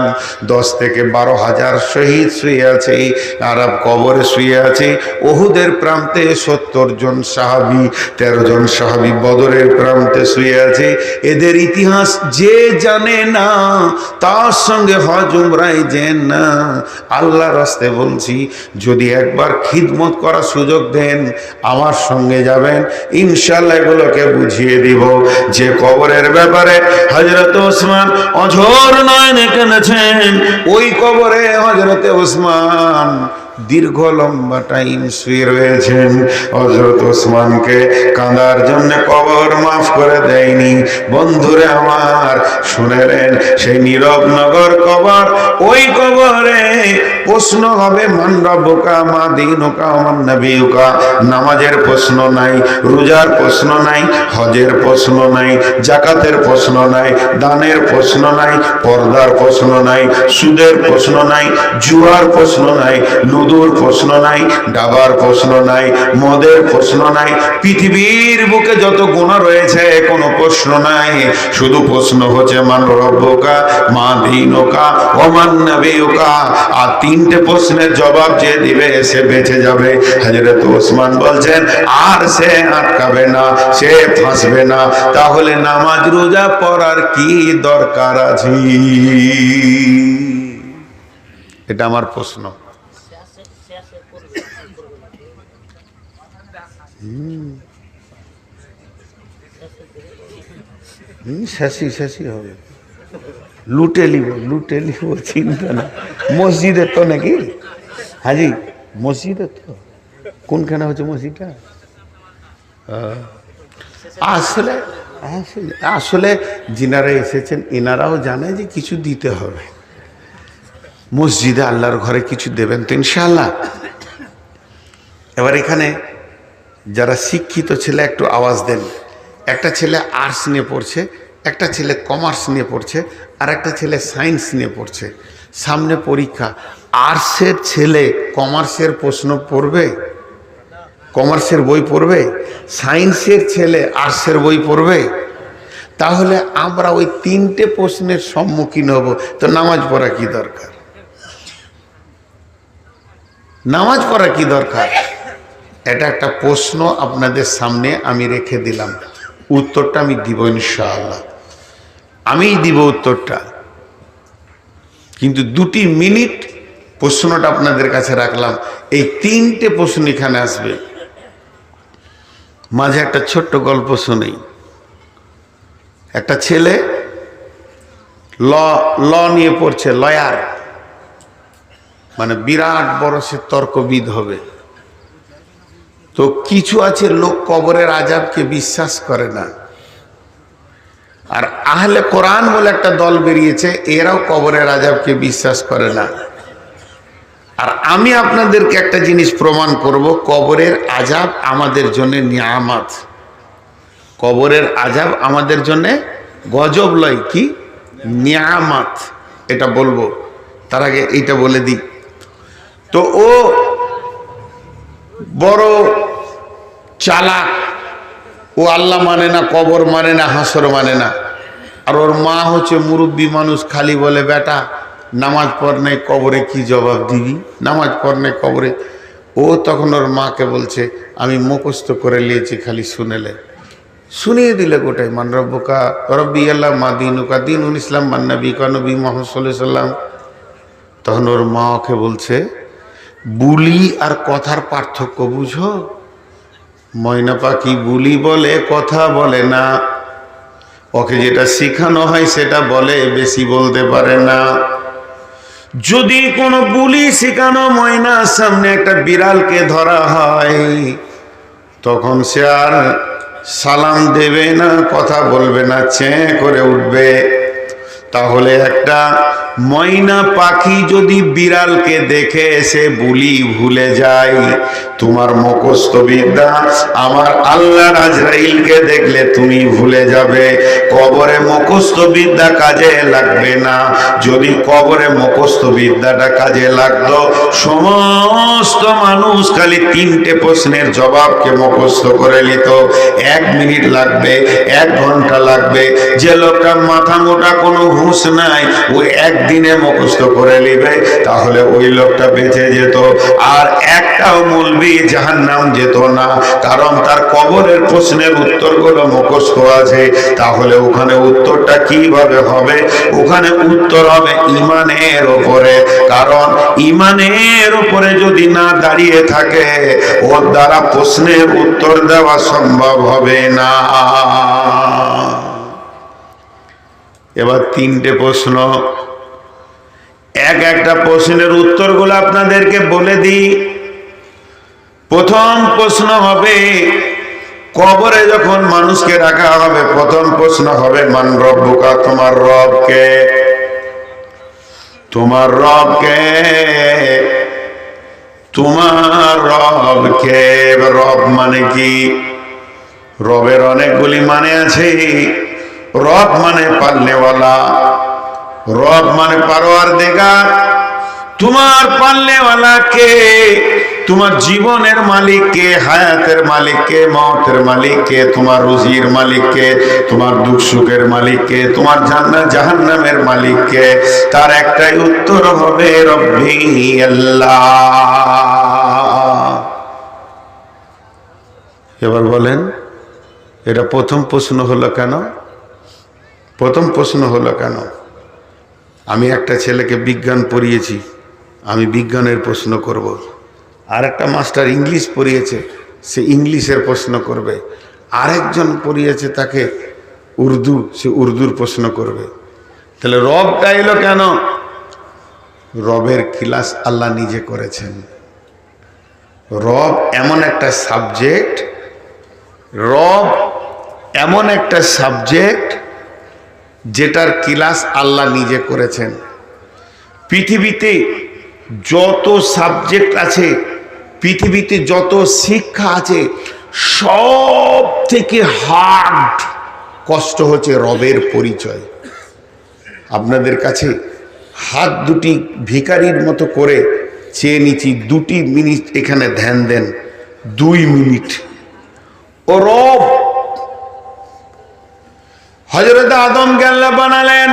10 থেকে 12 হাজার শহীদ শুয়ে আছে, আরব কবরে শুয়ে আছে। ওহুদের প্রান্তে 70 জন সাহাবী, 13 জন সাহাবী বদরের প্রান্তে শুয়ে আছে। এদের ইতিহাস যে জানে না, তার সঙ্গে হজ উমরায় যেন না। আল্লাহর রাস্তে বলছি, যদি একবার খিদমত করার সুযোগ দেন, আমার সঙ্গে যাবেন, ইনশাআল্লাহ এগুলোকে বুঝিয়ে দিব। যে কবরের ব্যাপারে হযরত ওসমান অঝোর নয়নে কেঁদেছেন, ওই কবরে হযরত ওসমান দীর্ঘ লম্বা টাইম শুয়ে রয়েছেন। হযরত ওসমানকে কাঁদার জন্য কবর মাফ করে দেয়নি। বন্ধুরে আমার শুনেলেন, সেই নীরব নগর কবর, ওই কবরে প্রশ্ন হবে মান রব্বুকা মা দীনুকা মান নবিয়ুকা। নামাজের প্রশ্ন নাই, রোজার প্রশ্ন নাই, হজের প্রশ্ন নাই, যাকাতের প্রশ্ন নাই, দানের প্রশ্ন নাই, পর্দার প্রশ্ন নাই, সুদের প্রশ্ন নাই, জুয়ার প্রশ্ন নাই, লুদুর প্রশ্ন নাই, ডাবার প্রশ্ন নাই, মদের প্রশ্ন নাই। পৃথিবীর বুকে যত গুনাহ রয়েছে কোনো প্রশ্ন নাই, শুধু প্রশ্ন হচ্ছে মান রব্বুকা মা দীনুকা ওয়া মান নবিয়ুকা। আর তিনটে প্রশ্নের জবাব যে দিবে সে বেঁচে যাবে। হযরত ওসমান বলছেন আর সে আটকাবে না, সে ফাঁসবে না। তাহলে নামাজ রোজা পড়ার কি দরকার আছে? এটা আমার প্রশ্ন। শেষই হবে, লুটে লিব চিন্তা না। মসজিদের তো নাকি হাজি, মসজিদের তো কোনখানে হচ্ছে মসজিদটা? আসলে আসলে যিনারা এসেছেন এনারাও জানে যে কিছু দিতে হবে। মসজিদে আল্লাহর ঘরে কিছু দেবেন তো ইনশাআল্লাহ। এবার এখানে যারা শিক্ষিত ছেলে একটু আওয়াজ দেন। একটা ছেলে আর্টস নিয়ে পড়ছে, একটা ছেলে কমার্স নিয়ে পড়ছে, আর একটা ছেলে সায়েন্স নিয়ে পড়ছে। সামনে পরীক্ষা, আর্টসের ছেলে কমার্সের প্রশ্ন পড়বে, কমার্সের বই পড়বে? সায়েন্সের ছেলে আর্টসের বই পড়বে? তাহলে আমরা ওই তিনটে প্রশ্নের সম্মুখীন হব। তো নামাজ পড়া কি দরকার? নামাজ পড়া কি দরকার? এটা একটা প্রশ্ন আপনাদের সামনে আমি রেখে দিলাম। উত্তরটা আমি দিব ইনশাআল্লাহ, আমিই দিব উত্তরটা। কিন্তু 2 মিনিট প্রশ্নটা আপনাদের কাছে রাখলাম। এই তিনটে প্রশ্ন এখানে আসবে। মাঝে একটা ছোট্ট গল্প শুনেই। একটা ছেলে ল নিয়ে পড়ছে, লয়ার, মানে বিরাট বড় সে তর্কবিদ হবে। তো কিছু আছে লোক কবরের আযাবকে বিশ্বাস করে না, আর আহলে কোরআন বলে একটা দল বেরিয়েছে, এরাও কবরের আযাবকে বিশ্বাস করে না। আর আমি আপনাদেরকে একটা জিনিস প্রমাণ করব, কবরের আযাব আমাদের জন্য নিয়ামত। কবরের আযাব আমাদের জন্য গজব লয়, কি নিয়ামত, এটা বলবো। তার আগে এইটা বলে দিই। তো ও বড় চালাক, ও আল্লাহ মানে না, কবর মানে না, হাসর মানে না। আর ওর মা হচ্ছে মুরব্বী মানুষ, খালি বলে বেটা নামাজ পড় নাই, কবরে কি জবাব দিবি? নামাজ পড় নাই কবরে। ও তখন ওর মাকে বলছে আমি মুখস্থ করে নিয়েছি, খালি শুনেলে। শুনিয়ে দিলে গোটাই, মান রব্বুকা রব্বি আল্লাহ মা দীনুকা দীনুল ইসলাম মান নবিয়ুকা নবী মুহাম্মদ সাল্লাল্লাহু আলাইহি সাল্লাম। তখন ওর মা ওকে বলছে বুলি আর কথার পার্থক্য বুঝো? ময়না পাখি বুলি বলে, কথা বলে না। ওকে যেটা শেখানো হয় সেটা বলে, বেশি বলতে পারে না। যদি কোনো বুলি শেখানো ময়নার সামনে একটা বিড়ালকে ধরা হয়, তখন সে আর সালাম দেবে না, কথা বলবে না, চেঁ করে উঠবে। তাহলে একটা ময়না পাখি যদি বিড়ালকে দেখে এসে বুলি ভুলে যায়, তোমার মুখস্থ বিদ্যা আমার আল্লাহর আজরাইলকে দেখলে তুমি ভুলে যাবে। কবরে মুখস্থ বিদ্যা কাজে লাগবে না। যদি কবরে মুখস্থ বিদ্যাটা কাজে লাগতো, সমস্ত মানুষ খালি 3টে প্রশ্নের জবাবকে মুখস্থ করে নিত। 1 মিনিট লাগবে, 1 ঘন্টা লাগবে। যে লোকটা মাথা মোটা, কোনো হুঁশ নাই, ও একদিনে মুখস্থ করে নিবে, তাহলে ওই লোকটা বেঁচে যেত। আর একটাও মৌলবি জাহান্নাম যেত না, কারণ তার কবরের প্রশ্নের উত্তরগুলো মুখস্থ আছে। তাহলে ওখানে উত্তরটা কিভাবে হবে? ওখানে উত্তর হবে ঈমানের উপরে। কারণ ঈমানের উপরে যদি না দাঁড়িয়ে থাকে, ওর দ্বারা প্রশ্নের উত্তর দেওয়া সম্ভব হবে না। এবার 3টে প্রশ্ন, একটা প্রশ্নের উত্তরগুলো আপনাদেরকে বলে দিই। প্রথম প্রশ্ন হবে, কবরে যখন মানুষকে রাখা হবে, প্রথম প্রশ্ন হবে মান রব্বুকা, তোমার রব কে? তোমার রব কে? তোমার রব কে? রব মানে কি? রবের অনেকগুলি মানে আছে। রব মানে পালনেওয়ালা, রব মানে পারওয়ারদিগার। তোমার পালনেওয়ালা কে? তোমার জীবনের মালিক কে? হায়াতের মালিক কে? মওতের মালিক কে? তোমার রুজির মালিক কে? তোমার দুঃখ সুখের মালিক কে? তোমার জান্নাত জাহান্নামের মালিক কে? তার একটাই উত্তর হবে রব্বি আল্লাহ। এবার বলেন, এটা প্রথম প্রশ্ন হলো কেন? প্রথম প্রশ্ন হলো কেন? আমি একটা ছেলেকে বিজ্ঞান পড়িয়েছি, আমি বিজ্ঞানের প্রশ্ন করব। আর একটা মাস্টার ইংলিশ পড়িয়েছে, সে ইংলিশের প্রশ্ন করবে। আরেকজন পড়িয়েছে তাকে উর্দু, সে উর্দুর প্রশ্ন করবে। তাহলে রবটা এলো কেন? রবের ক্লাস আল্লাহ নিজে করেছেন। রব এমন একটা সাবজেক্ট, রব এমন একটা সাবজেক্ট যেটার ক্লাস আল্লাহ নিজে করেছেন। পৃথিবীতে যত সাবজেক্ট আছে, পৃথিবীতে যত শিক্ষা আছে, সব থেকে হার্ড কষ্ট হচ্ছে রবের পরিচয়। আপনাদের কাছে হাত দুটি ভিখারির মতো করে চেয়ে নিচ্ছি, 2 মিনিট এখানে ধ্যান দেন। 2 মিনিট। ও রব, হযরত আদমকে আল্লাহ বানালেন।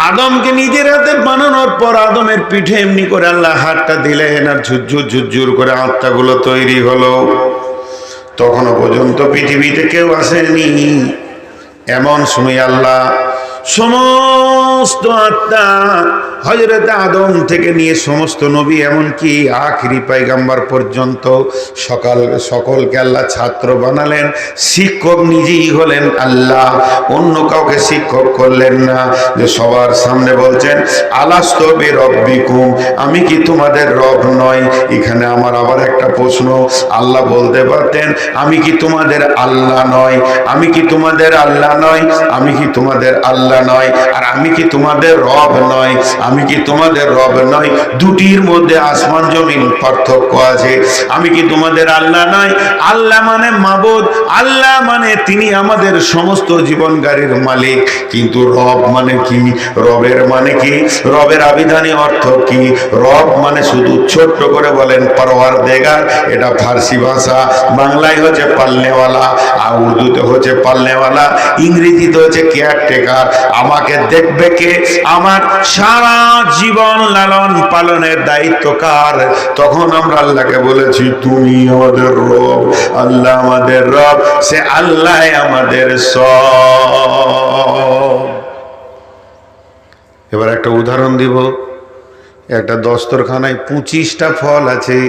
আদমকে নিজের হাতে বানানোর পর আদমের পিঠে এমনি করে আল্লাহ হাতটা দিলেন, আর ঝুরঝুর ঝুরঝুর করে আত্মাগুলো তৈরি হলো। তখনও পর্যন্ত পৃথিবীতে কেউ আসেনি। এমন সময় আল্লাহ সমস্ত আত্মা হযরত আদম থেকে নিয়ে সমস্ত নবী, এমনকি আখিরি পয়গম্বর পর্যন্ত সকলকে আল্লাহ ছাত্র বানালেন। শিক্ষক নিজেই হলেন আল্লাহ, অন্য কাউকে শিক্ষক করলেন না। যে সবার সামনে বলছেন আলাস্তু বিরব্বিকুম, আমি কি তোমাদের রব নয়? এখানে আমার আবার একটা প্রশ্ন। আল্লাহ বলতে পারতেন আমি কি তোমাদের আল্লাহ নয়? আমি কি তোমাদের আল্লাহ নয়? আমি কি তোমাদের আল্লাহ নয়? আর আমি কি তোমাদের রব নয়? আমি কি তোমাদের রব নয়? দুটির মধ্যে আসমান জমিন পার্থক্য আছে। আমি কি তোমাদের আল্লাহ নয়? আল্লাহ মানে মাবুদ, আল্লাহ মানে তিনি আমাদের সমস্ত জীবন গাড়ির মালিক। কিন্তু রব মানে কি? রবের মানে কি? রবের আবিধানিক অর্থ কি? রব মানে শুধু ছোট্ট করে বলেন পারওয়ারদিগার, এটা ফার্সি ভাষা। বাংলায় হচ্ছে পালনেওয়ালা, আর উর্দুতে হচ্ছে পালনেওয়ালা, ইংরেজিতে হচ্ছে কেয়ারটেকার। আমাকে দেখবে কে? আমার সারা জীবন লালন পালনের দায়িত্ব কার? তখন আমরা আল্লাহকে বলেছি তুমি আমাদের রব। আল্লাহ আমাদের রব, সে আল্লাহ আমাদের সব। এবার একটা উদাহরণ দিব। একটা দস্তরখানায় 25টা ফল আছে।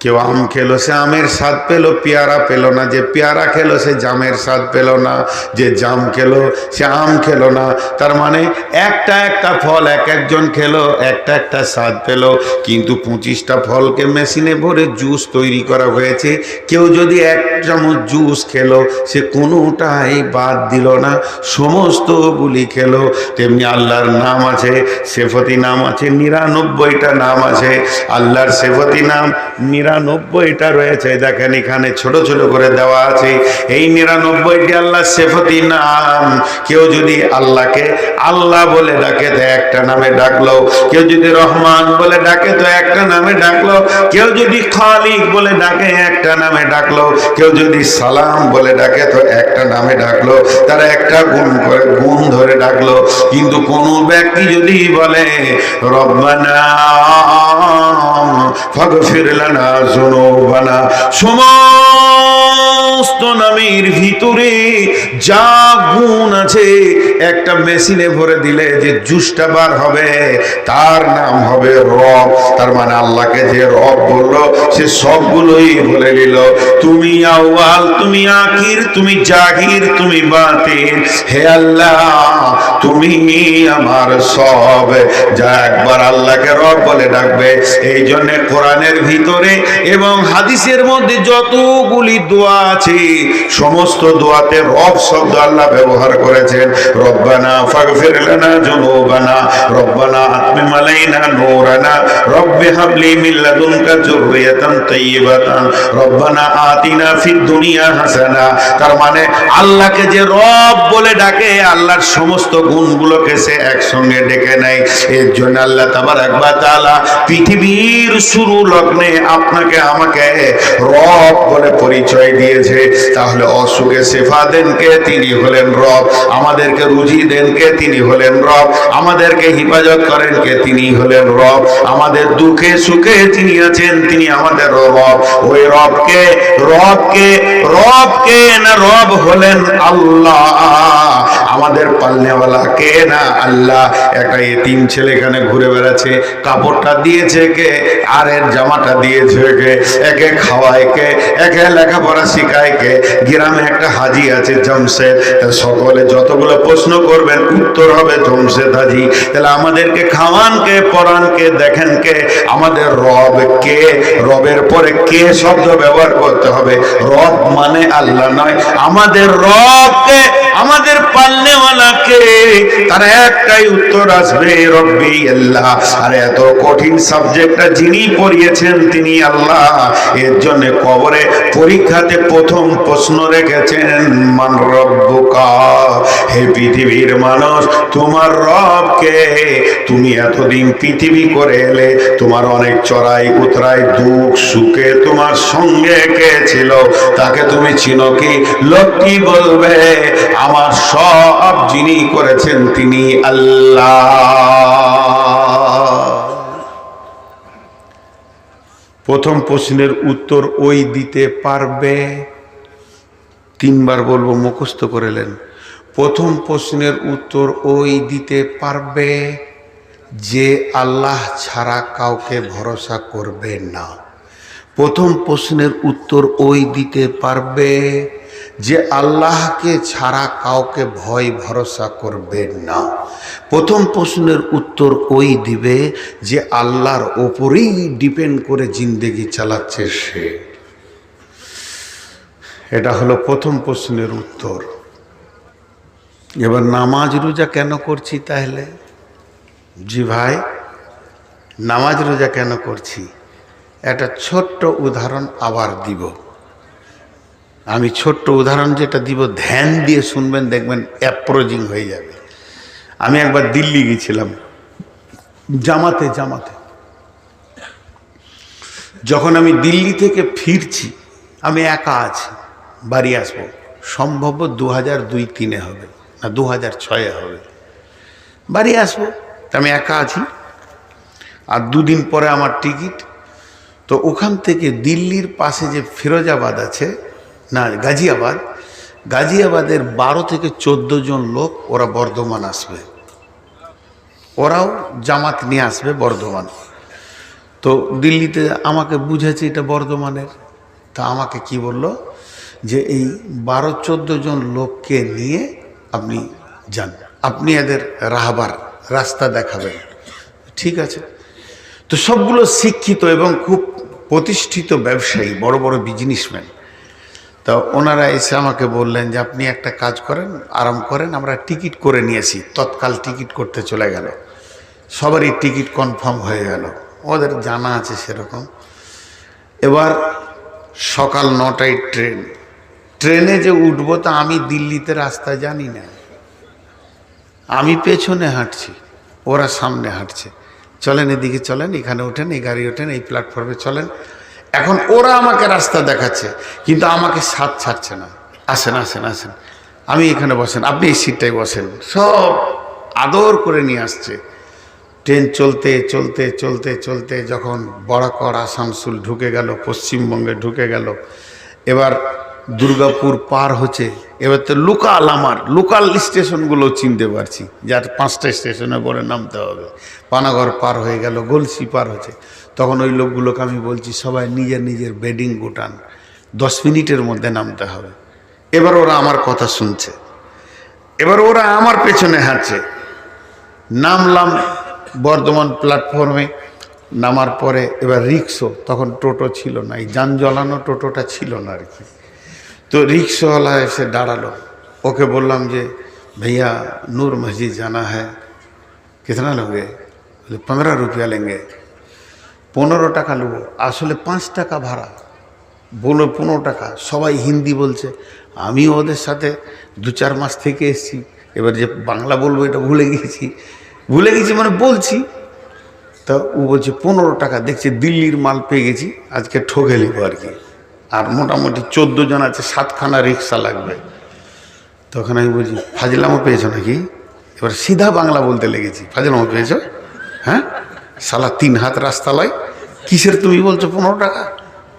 কেউ আম খেলো, সে আমের স্বাদ পেলো, পেয়ারা পেলো না। যে পেয়ারা খেলো সে জামের স্বাদ পেলো না। যে জাম খেলো সে আম খেলো না। তার মানে একটা একটা ফল এক একজন খেলো, একটা একটা স্বাদ পেলো। কিন্তু 25টা ফলকে মেশিনে ভরে জুস তৈরি করা হয়েছে। কেউ যদি 1 চামচ জুস খেলো, সে কোনোটাই বাদ দিল না, সমস্তগুলি খেলো। তেমনি আল্লাহর নাম আছে, সেফতি নাম আছে, 99টা নাম আছে। আল্লাহর সেফতি নাম 99টা রয়েছে। দেখেন এখানে ছোট ছোট করে দেওয়া আছে। এই 99টি আল্লাহ সেফতি নাম। কেউ যদি আল্লাহকে আল্লাহ বলে ডাকে তো একটা নামে ডাকলো, কেউ যদি রহমান বলে ডাকে তো একটা নামে ডাকলো, কেউ যদি খালিক বলে ডাকে একটা নামে ডাকলো, কেউ যদি সালাম বলে ডাকে তো একটা নামে ডাকলো। তারা একটা গুণ ধরে ডাকলো। কিন্তু কোন ব্যক্তি যদি বলে রব্বানা ফাগফির লানা যুনুবানা, সমস্ত নামের ভিতরে যা গুণ আছে একটা মেশিনে ভরে দিলে যে জুসটা বার হবে তার নাম হবে রব। তার মানে আল্লাহকে যে রব বললো সে সবগুলোই বলে নিল। তুমি আউয়াল, তুমি আখির, তুমি জাহির, তুমি বাতিন। হে আল্লাহ তুমি আমার সব। যা একবার আল্লাহকে রব বলে ডাকবে। এই জন্য কোরআনের ভিতরে এবং হাদিসের মধ্যে যতগুলি দোয়া আছে সমস্ত দোয়াতে রব শব্দ আল্লাহ ব্যবহার করেছেন। রব্বানা ফাগফির লানা যুনুবানা, রব্বানা আতমিম আলাইনা নূরানা, রব্বি হাবলি মিন লাদুনকা যুররিয়াতান তাইয়্যিবাতান, রব্বানা আতিনা ফিদ দুনিয়া হাসানা। তার মানে আল্লাহকে যে রব বলে ডাকে, আল্লাহর সমস্ত গুণগুলোকে সে একসঙ্গে ডেকে নেয়। এর জন্য আল্লাহ তাবারাক ওয়া তাআলা পৃথিবীর শুরু লগ্নে আপনাকে আমাকে রব বলে পরিচয় দিয়েছে। তাহলে অসুখে শেফা দেন কে? তিনি হলেন রব। আমাদেরকে রুজি দেন কে? তিনি হলেন রব। আমাদেরকে হিফাজত করেন কে? তিনি হলেন রব। আমাদের দুঃখে সুখে তিনি আছেন, তিনি আমাদের রব। ওই রবকে না রব হলেন আল্লাহ। আমাদের পালনেওয়ালা কে? না আল্লাহ। একটা এতিম ছেলে এখানে ঘুরে বেড়াচ্ছে, কাপড়টা দিয়েছে কে? আর এর জামাটা দিয়েছে কে? একে খাওয়ায় কে? একে লেখাপড়া শিখায় কে? গ্রামে একটা হাজি আছে জমশেদ, সকলে যতগুলো প্রশ্ন করবেন উত্তর হবে জমশেদ হাজি। তাহলে আমাদেরকে খাওয়ান কে, পড়ান কে, দেখেন কে? আমাদের রব কে? রবের পরে কে শব্দ ব্যবহার করতে হবে। রব মানে আল্লাহ নয়। আমাদের রব কে? আমাদের পালনেওয়ালা কে? তার একটাই উত্তর আসবে, রব্বি আল্লাহ। আর এত কঠিন সাবজেক্টটা যিনি পড়িয়েছেন তিনি আল্লাহ। এর জন্য কবরে পরীক্ষাতে প্রথম প্রশ্ন রেখেছেন, মান রব্বুকা, হে পৃথিবীর মানুষ তোমার রব কে? তুমি এতদিন পৃথিবী করে এলে, তোমার অনেক চড়াই উতরাই দুঃখ সুখে তোমার সঙ্গে কে ছিল? তাকে তুমি চিনো কি? লোকটি বলবে আমার সব যিনি করেছেন তিনি আল্লাহ। প্রথম প্রশ্নের উত্তর ওই দিতে পারবে। তিনবার বলবো, মুখস্থ করে নেন। প্রথম প্রশ্নের উত্তর ওই দিতে পারবে যে আল্লাহ ছাড়া কাউকে ভরসা করবে না। প্রথম প্রশ্নের উত্তর ওই দিতে পারবে যে আল্লাহকে ছাড়া কাউকে ভয় ভরসা করবে না। প্রথম প্রশ্নের উত্তর ওই দিবে যে আল্লাহর ওপরেই ডিপেন্ড করে জিন্দেগি চালাচ্ছে সে। এটা হলো প্রথম প্রশ্নের উত্তর। এবার নামাজ রোজা কেন করছি তাহলে? জি ভাই, নামাজ রোজা কেন করছি? একটা ছোট্ট উদাহরণ আবার দিব। আমি ছোট্ট উদাহরণ যেটা দিব ধ্যান দিয়ে শুনবেন, দেখবেন অ্যাপ্রোচিং হয়ে যাবে। আমি একবার দিল্লি গেছিলাম জামাতে। যখন আমি দিল্লি থেকে ফিরছি, আমি একা আছি, বাড়ি আসবো সম্ভব 2002-03 হবে, না 2006 হবে। বাড়ি আসবো, আমি একা আছি। আর দুদিন পরে আমার টিকিট। তো ওখান থেকে দিল্লির পাশে যে ফিরোজাবাদ আছে, না গাজিয়াবাদের 12 থেকে 14 জন লোক ওরা বর্ধমান আসবে। ওরাও জামাত নিয়ে আসবে বর্ধমান। তো দিল্লিতে আমাকে বুঝেছে এটা বর্ধমানের। তা আমাকে কি বলল যে এই 12-14 জন লোককে নিয়ে আপনি যান, আপনি এদের রাহবার রাস্তা দেখাবেন। ঠিক আছে। তো সবগুলো শিক্ষিত এবং খুব প্রতিষ্ঠিত ব্যবসায়ী, বড় বড় বিজনেসম্যান। তো ওনারা এসে আমাকে বললেন যে আপনি একটা কাজ করেন, আরাম করেন, আমরা টিকিট করে নিয়েছি। তৎকাল টিকিট করতে চলে গেল, সবারই টিকিট কনফার্ম হয়ে গেল, ওদের জানা আছে সেরকম। এবার সকাল 9টায় ট্রেনে যে উঠবো, তা আমি দিল্লিতে রাস্তা জানি না। আমি পেছনে হাঁটছি, ওরা সামনে হাঁটছে। চলেন এদিকে চলেন, এখানে ওঠেন, এই গাড়ি ওঠেন, এই প্ল্যাটফর্মে চলেন। এখন ওরা আমাকে রাস্তা দেখাচ্ছে, কিন্তু আমাকে সাথ ছাড়ছে না। আসেন আসেন আসেন, আমি এখানে বসেন, আপনি এই সিটটায় বসেন, সব আদর করে নিয়ে আসছে। ট্রেন চলতে চলতে চলতে চলতে যখন বরাকর আসানসোল ঢুকে গেল, পশ্চিমবঙ্গে ঢুকে গেল, এবার দুর্গাপুর পার হচ্ছে। এবার তো লোকাল স্টেশনগুলো চিনতে পারছি, যার 5টা স্টেশনে পরে নামতে হবে। পানাগড় পার হয়ে গেল, গলসি পার হচ্ছে। তখন ওই লোকগুলোকে আমি বলছি সবাই নিজের নিজের বেডিং গোটান, 10 মিনিটের মধ্যে নামতে হবে। এবার ওরা আমার কথা শুনছে, এবার ওরা আমার পেছনে হাঁটছে। নামলাম বর্ধমান প্ল্যাটফর্মে। নামার পরে এবার রিক্সো, তখন টোটো ছিল না, এই যান জ্বালানো টোটোটা ছিল না আর কি। तो रिक्शावाला एसे दाঁড়ালো, ओके बोललाम जे भैया नूर मस्जिद जाना है, कितना लोगे? बोले 15 रुपया लेंगे। 15 টাকা নেব, আসলে 5 টাকা ভাড়া, বলো 15 টাকা। সবাই হিন্দি বলছে, আমি ওদের সাথে 2-4 মাস থেকে এসেছি, এবার যে বাংলা বলবো এটা ভুলে গেছি মানে বলছি। তা ও বলছে 15 টাকা, দেখছি দিল্লির মাল পেয়ে গেছি, আজকে ঠকে নিব আর কি। আর মোটামুটি 14 জন আছে, 7খানা রিক্সা লাগবে। তখন আমি বলছি ফাজিলামো পেয়েছো নাকি? এবার সিধা বাংলা বলতে লেগেছি, ফাজিলামো পেয়েছো? হ্যাঁ শালা 3 হাত রাস্তা লয়, কিসের তুমি বলছো 15 টাকা?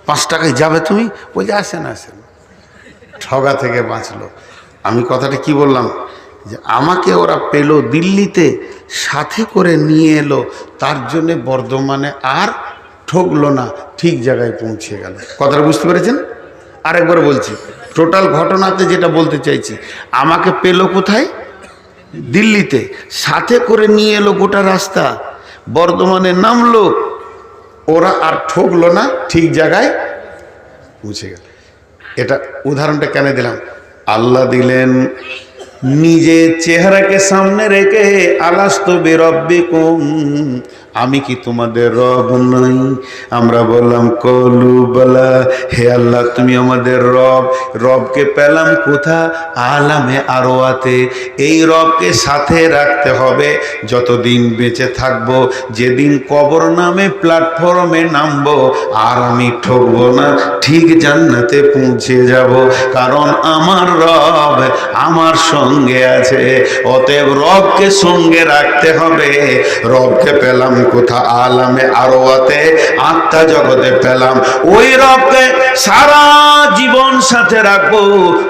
5 টাকায় যাবে তুমি? বলছে আসেন। ঠগা থেকে বাঁচলো। আমি কথাটা কি বললাম, যে আমাকে ওরা পেলো দিল্লিতে, সাথে করে নিয়ে এলো, তার জন্যে বর্ধমানে আর ঠকলো না, ঠিক জায়গায় পৌঁছে গেল। কথাটা বুঝতে পেরেছেন? আরেকবার বলছি, টোটাল ঘটনাতে যেটা বলতে চাইছি, আমাকে পেলো কোথায়? দিল্লিতে, সাথে করে নিয়ে এলো গোটা রাস্তা, বর্ধমানে নামলো, ওরা আর ঠকলো না, ঠিক জায়গায় পৌঁছে গেল। এটা উদাহরণটা কেন দিলাম? আল্লাহ দিলেন নিজে চেহারাকে সামনে রেখে, আলাস্তু বিরব্বিকুম, আমি কি তোমাদের রব নই? আমরা বললাম কলু বলা, হে আল্লাহ তুমি আমাদের রব। রবকে পেলাম কোথা? আলামে আরওয়াতে। এই রবকে সাথে রাখতে হবে যতদিন বেঁচে থাকবো। যেদিন কবর নামে প্ল্যাটফর্মে নামবো, আর আমি ঠকবো না, ঠিক জান্নাতে পৌঁছে যাব, কারণ আমার রব আমার সঙ্গে আছে। অতএব রবকে সঙ্গে রাখতে হবে। রবকে পেলাম কোথা? আলামে আরওয়াতে, আত্মা জগতে পেলাম। ওই রবকে সারা জীবন সাথে রাখবো।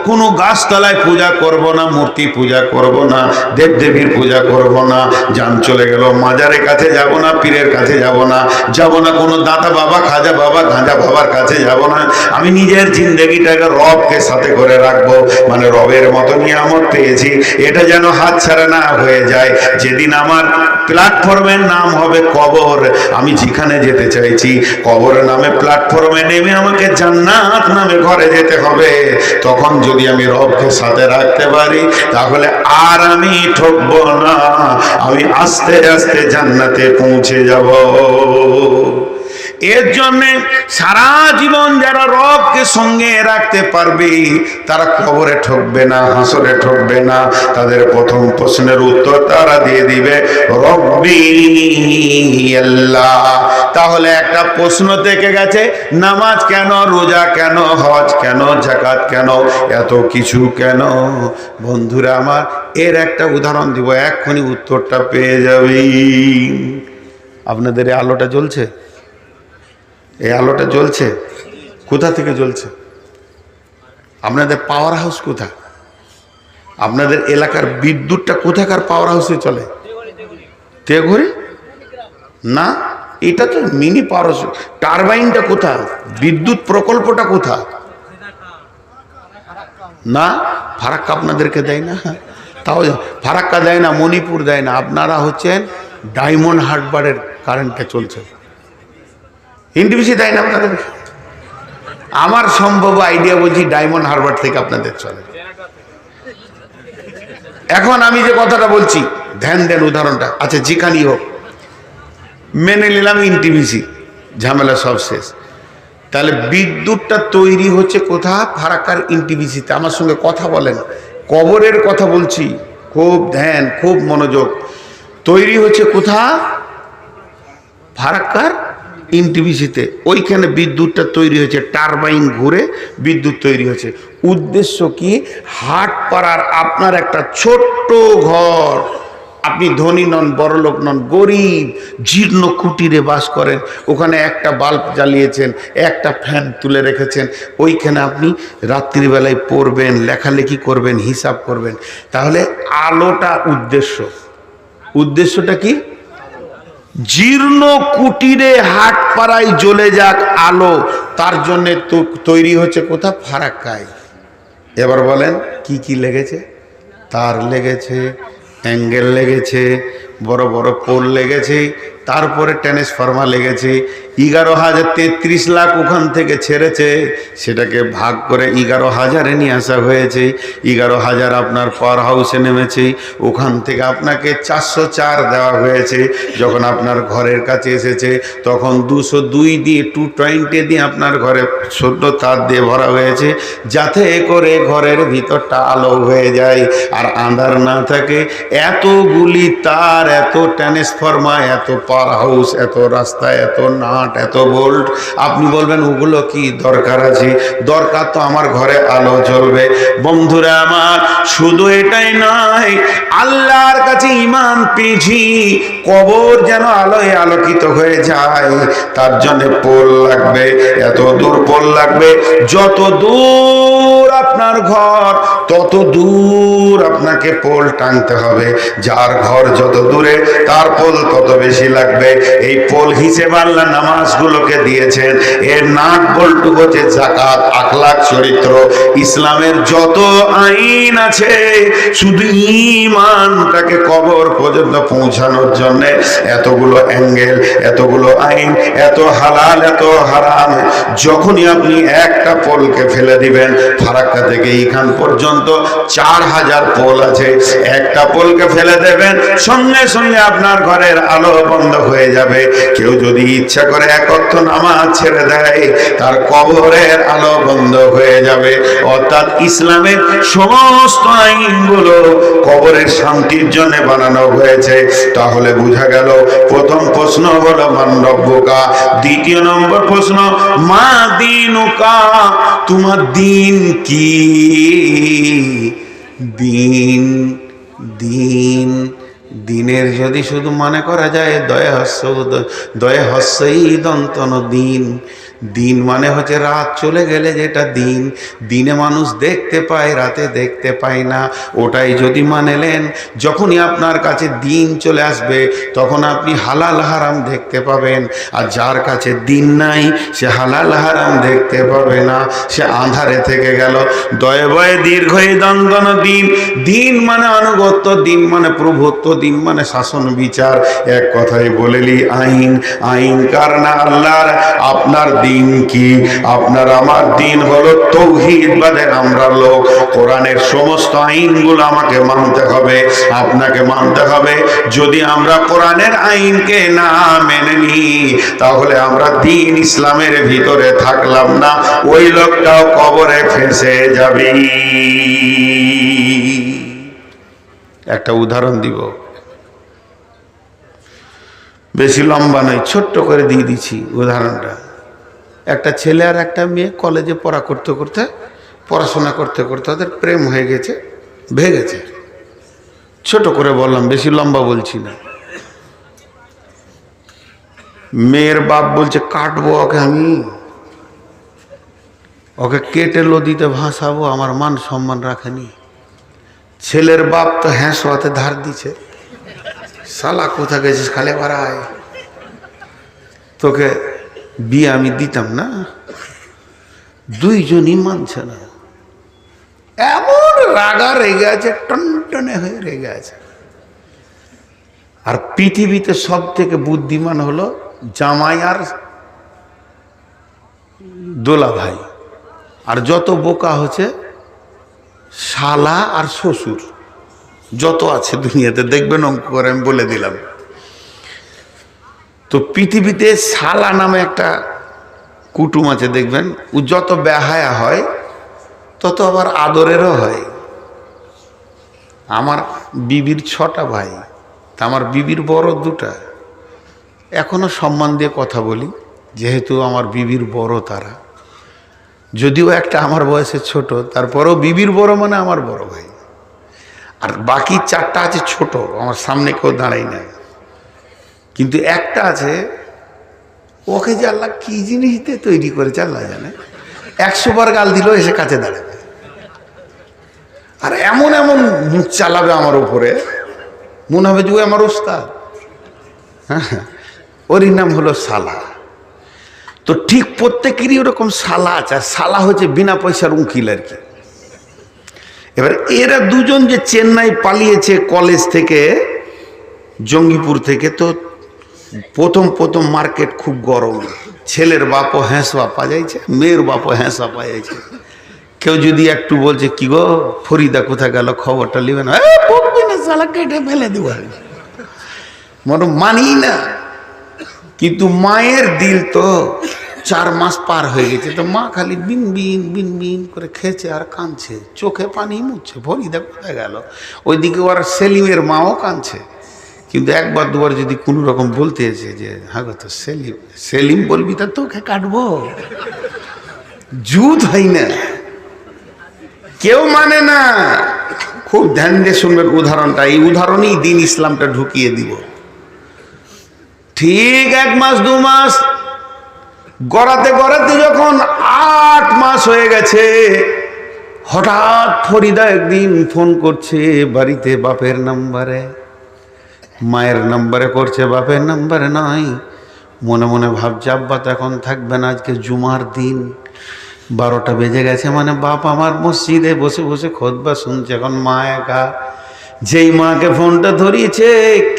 কোনো গাছতলায় পূজা করব না, মূর্তি পূজা করব না, দেবদেবীর পূজা করব না। জান চলে গেল, মাজারের কাছে যাব না, পীরের কাছে যাব না, কোনো দাতা বাবা, খাজা বাবা, গাঁজা বাবার কাছে যাব না। আমি নিজের জিন্দেগিটাকে রবকে সাথে করে রাখবো। মানে রবের মতো নিয়ামত পেয়েছি, এটা যেন হাতছাড়া না হয়ে যায়। যেদিন আমার প্ল্যাটফর্মের নাম হবে কবর, আমি যেখানে যেতে চাইছি, কবরের নামে প্ল্যাটফর্মে নেমে আমাকে জান্নাত নামে ঘরে যেতে হবে। তখন যদি আমি রবকে সাথে রাখতে পারি, তাহলে আর আমি ঠকবো না, আমি আস্তে আস্তে জান্নাতে পৌঁছে যাব। এর জন্য সারা জীবন যারা রবকে সঙ্গে রাখতে পারবে, তারা কবরে ঠকবে না, হাসরে ঠকবে না। তাদের প্রথম প্রশ্নের উত্তর তারা দিয়ে দিবে রব্বি আল্লাহ। তাহলে একটা প্রশ্ন থেকে গেছে, নামাজ কেন, রোজা কেন, হজ কেন, যাকাত কেন, এত কিছু কেন? বন্ধুরা আমার, এর একটা উদাহরণ দিব, এক্ষুনি উত্তরটা পেয়ে যাবে। আপনাদের এই আলোটা জ্বলছে? এই আলোটা জ্বলছে কোথা থেকে জ্বলছে? আপনাদের পাওয়ার হাউস কোথায়? আপনাদের এলাকার বিদ্যুৎটা কোথাকার পাওয়ার হাউসে চলে? তেঘরে না, এটা তো মিনি পাওয়ার হাউস। টারবাইনটা কোথায়? বিদ্যুৎ প্রকল্পটা কোথায়? না, ফারাক্কা আপনাদেরকে দেয় না, তাও ফারাক্কা দেয় না, মণিপুর দেয় না। আপনারা হচ্ছেন ডায়মন্ড হারবারের কারেন্টটা চলছে, এনটিপিসি দেয় না আপনাদের। আমার সম্ভব আইডিয়া বলছি, ডায়মন্ড হারবার থেকে আপনাদের চলে। এখন আমি যে কথাটা বলছি, ধ্যান দেন উদাহরণটা। আচ্ছা, যেখানেই হোক, মেনে নিলাম এনটিপিসি, ঝামেলা সব শেষ। তাহলে বিদ্যুৎটা তৈরি হচ্ছে কোথা? ফারাক্কার এনটিপিসিতে। আমার সঙ্গে কথা বলেন, কবরের কথা বলছি, খুব ধ্যান, খুব মনোযোগ। তৈরি হচ্ছে কোথা? ফারাক্কার এনটিপিসিতে। ওইখানে বিদ্যুৎটা তৈরি হয়েছে, টারবাইন ঘুরে বিদ্যুৎ তৈরি হয়েছে। উদ্দেশ্য কি? হাটপাড়ার আপনার একটা ছোট্ট ঘর, আপনি ধনী নন, বড়লোক নন, গরিব জীর্ণ কুটিরে বাস করেন, ওখানে একটা বাল্ব জ্বালিয়েছেন, একটা ফ্যান তুলে রেখেছেন, ওইখানে আপনি রাত্রিবেলায় পড়বেন, লেখালেখি করবেন, হিসাব করবেন। তাহলে আলোটা উদ্দেশ্যটা কি? জীর্ণ কুটিরে হাটপাড়ায় জ্বলে যাক আলো, তার জন্যে তো তৈরি হচ্ছে কোথা? ফারাক্কায়। এবার বলেন কি কি লেগেছে? তার লেগেছে, অ্যাঙ্গেল লেগেছে, বড় বড় পোল লেগেছে, তারপরে ট্রান্সফরমার লেগেছে, 11,33 লাখ ওখান থেকে ছেড়েছে, সেটাকে ভাগ করে 11,000-এ নিয়ে আসা হয়েছে। 11,000 আপনার পাওয়ার হাউসে নেমেছে, ওখান থেকে আপনাকে 404 দেওয়া হয়েছে। যখন আপনার ঘরের কাছে এসেছে তখন 202 দিয়ে 220 দিয়ে আপনার ঘরে ছোট্ট তার দিয়ে ভরা হয়েছে, যাতে করে ঘরের ভিতরটা আলো হয়ে যায় আর আঁধার না থাকে। এতগুলি তার, এত ট্রান্সফরমার, এত পাওয়ার হাউস, এত রাস্তা, এত নাট, এত বোল্ট, আপনি বলবেন ওগুলো কি দরকার আছে? দরকার তো আমার ঘরে আলো জ্বলবে। বন্ধুরা আমার, শুধু এটাই নয়, আল্লাহর কাছে ঈমান পেয়েছি কবর যেন আলোয় আলোকিত হয়ে যায়, তার জন্য পোল লাগবে, এত দূর পোল লাগবে। যত দূর আপনার ঘর তত দূর আপনাকে পোল টাঙতে হবে। যার ঘর যত দূরে তার পোল তত বেশি লাগবে। এই পোল হিসেবে আল্লাহ নামাজগুলোকে দিয়েছেন। এর নাট বল্টু হচ্ছে যাকাত, আখলাক, চরিত্র। ইসলামের যত আইন আছে শুধু ঈমানটাকে কবর পর্যন্ত পৌঁছানোর জন্য এতগুলো অ্যাঙ্গেল, এতগুলো আইন, এত হালাল, এত হারাম। যখনই আপনি একটা পোলকে ফেলে দিবেন, ফারাক্কা থেকে এইখান পর্যন্ত 4,000 পোল আছে, একটা পোলকে ফেলে দেবেন, সঙ্গে সঙ্গে আপনার ঘরের আলো বন্ধ হয়ে যাবে। কেউ যদি ইচ্ছা করে এক ওয়াক্ত নামাজ ছেড়ে দেয়, তার কবরের আলো বন্ধ হয়ে যাবে। অর্থাৎ ইসলামের সমস্ত আইনগুলো কবরের শান্তির জন্য বানানো হয়েছে। তাহলে বোঝা গেল, প্রথম প্রশ্ন হলো মান রব্বুকা, দ্বিতীয় নম্বর প্রশ্ন মা দীনুকা, তোমার দিন কি? দিন, দিন, দিনের যদি শুধু মনে করা যায় দয়ে হস্যই দন্তন দিন। দিন মানে হচ্ছে রাত চলে গেলে যেটা দিন, দিনে মানুষ দেখতে পায়, রাতে দেখতে পায় না, ওটাই যদি মানেলেন, যখনই আপনার কাছে দিন চলে আসবে তখন আপনি হালাল হারাম দেখতে পাবেন। আর যার কাছে দিন নাই সে হালাল হারাম দেখতে পাবে না, সে আঁধারে থেকে গেল। দয়ে বয়ে দীর্ঘই দন্তন দিন। দিন মানে আনুগত্য, দিন মানে প্রভুত্ব, দিন মানে শাসন বিচার। এক কথায় বলেলি আইন। আইন কার না? আল্লাহর। আপনার দিন কি? আপনার আমার দিন হলো তৌহিদ বাদের আমরা লোক। কোরআনের সমস্ত আইনগুলো আমাকে মানতে হবে, আপনাকে মানতে হবে। যদি আমরা কোরআনের আইনকে না মেনে নিই তাহলে আমরা দিন ইসলামের ভিতরে থাকলাম না, ওই লোকটাও কবরে ফেঁসে যাবে। একটা উদাহরণ দিব, বেশি লম্বা নয়, ছোট্ট করে দিয়ে দিচ্ছি উদাহরণটা। একটা ছেলে আর একটা মেয়ে কলেজে পড়াশোনা করতে করতে ওদের প্রেম হয়ে গেছে, ভেগেছে। ছোট করে বললাম, বেশি লম্বা বলছি না। মেয়ের বাপ বলছে কাটবো ওকে, আমি ওকে কেটে নদীতে ভাসাবো, আমার মান সম্মান রাখেনি। ছেলের বাপ তো হ্যাঁসোয়াতে ধার দিছে, শালা কোথা গেছিস, খালে বাড়ায়, তোকে বিয়ে আমি দিতাম না। দুইজনই মানছে না, এমন রাগা রেগে আছে, টনটনে হয়ে রেগে আছে। আর পৃথিবীতে সব থেকে বুদ্ধিমান হলো জামাই আর দোলা ভাই, আর যত বোকা হচ্ছে শালা আর শ্বশুর। যত আছে দুনিয়াতে দেখবেন, অঙ্ক করে আমি বলে দিলাম। তো পৃথিবীতে শালা নামে একটা কুটুম আছে, দেখবেন ও যত বেহায়া হয় তত আবার আদরেরও হয়। আমার বিবির 6টা ভাই, তা আমার বিবির বড় 2টা। এখনো সম্মান দিয়ে কথা বলি, যেহেতু আমার বিবির বড় তারা। যদিও একটা আমার বয়সে ছোট, তারপরেও বিবির বড় মানে আমার বড় ভাই। আর বাকি 4টা আছে ছোট, আমার সামনে কেউ দাঁড়াই না। কিন্তু একটা আছে, ওকে যে আল্লাহ কি জিনিস দিয়ে তৈরি করেছে আল্লাহ জানে। 100 বার গাল দিলেও এসে কাছে দাঁড়াবে, আর এমন এমন মুখ চালাবে আমার উপরে, মনে হবে যে ও আমার ওস্তাদ। হ্যাঁ, ওরই নাম হলো শালা। তো ঠিক প্রত্যেকেরই ওরকম শালা আছে, আর শালা হচ্ছে বিনা পয়সার উকিল আর কি। এবার এরা দুজন যে চেন্নাই পালিয়েছে কলেজ থেকে, জঙ্গিপুর থেকে, তো প্রথম প্রথম মার্কেট খুব গরম, ছেলের বাপও হ্যাঁসা পাজাইছে, মেয়ের বাপও হ্যাঁসা পাজাইছে। কেউ যদি একটু বলছে কি গো ফরিদা কোথায় গেল, খবরটা নেবেন, কেটে ফেলে দেব, মানি না। কিন্তু মায়ের দিল তো 4 মাস পার হয়ে গেছে, তো মা খালি বিন বিন বিন বিন করে খেয়েছে আর কাঁদছে, চোখে পানি মুছছে, ফরিদা কোথায় গেল। ওইদিকে ওর সেলিমের মাও কাঁদছে। কিন্তু একবার দুবার যদি কোনো রকম বলতে এসে যে হ্যাঁ গো তো সেলিম, সেলিম বলবি তা তোকে কাটবো, জুত হয় না, কেউ মানে না। খুব ধ্যান দিয়ে শুনবেন উদাহরণটা, এই উদাহরণেই দিন ইসলামটা ঢুকিয়ে দিব। ঠিক 1 মাস 2 মাস গড়াতে গড়াতে যখন 8 মাস হয়ে গেছে, হঠাৎ ফরিদা একদিন ফোন করছে বাড়িতে বাপের নাম্বারে, মায়ের নাম্বারে করছে, বাপের নাম্বারে নয়। মনে মনে ভাবছে আব্বা তো এখন থাকবে না, আজকে জুমার দিন, 12টা বেজে গেছে, মানে বাপ আমার মসজিদে বসে বসে খুতবা শুনছে, এখন মা একা। যেই মাকে ফোনটা ধরিয়েছে,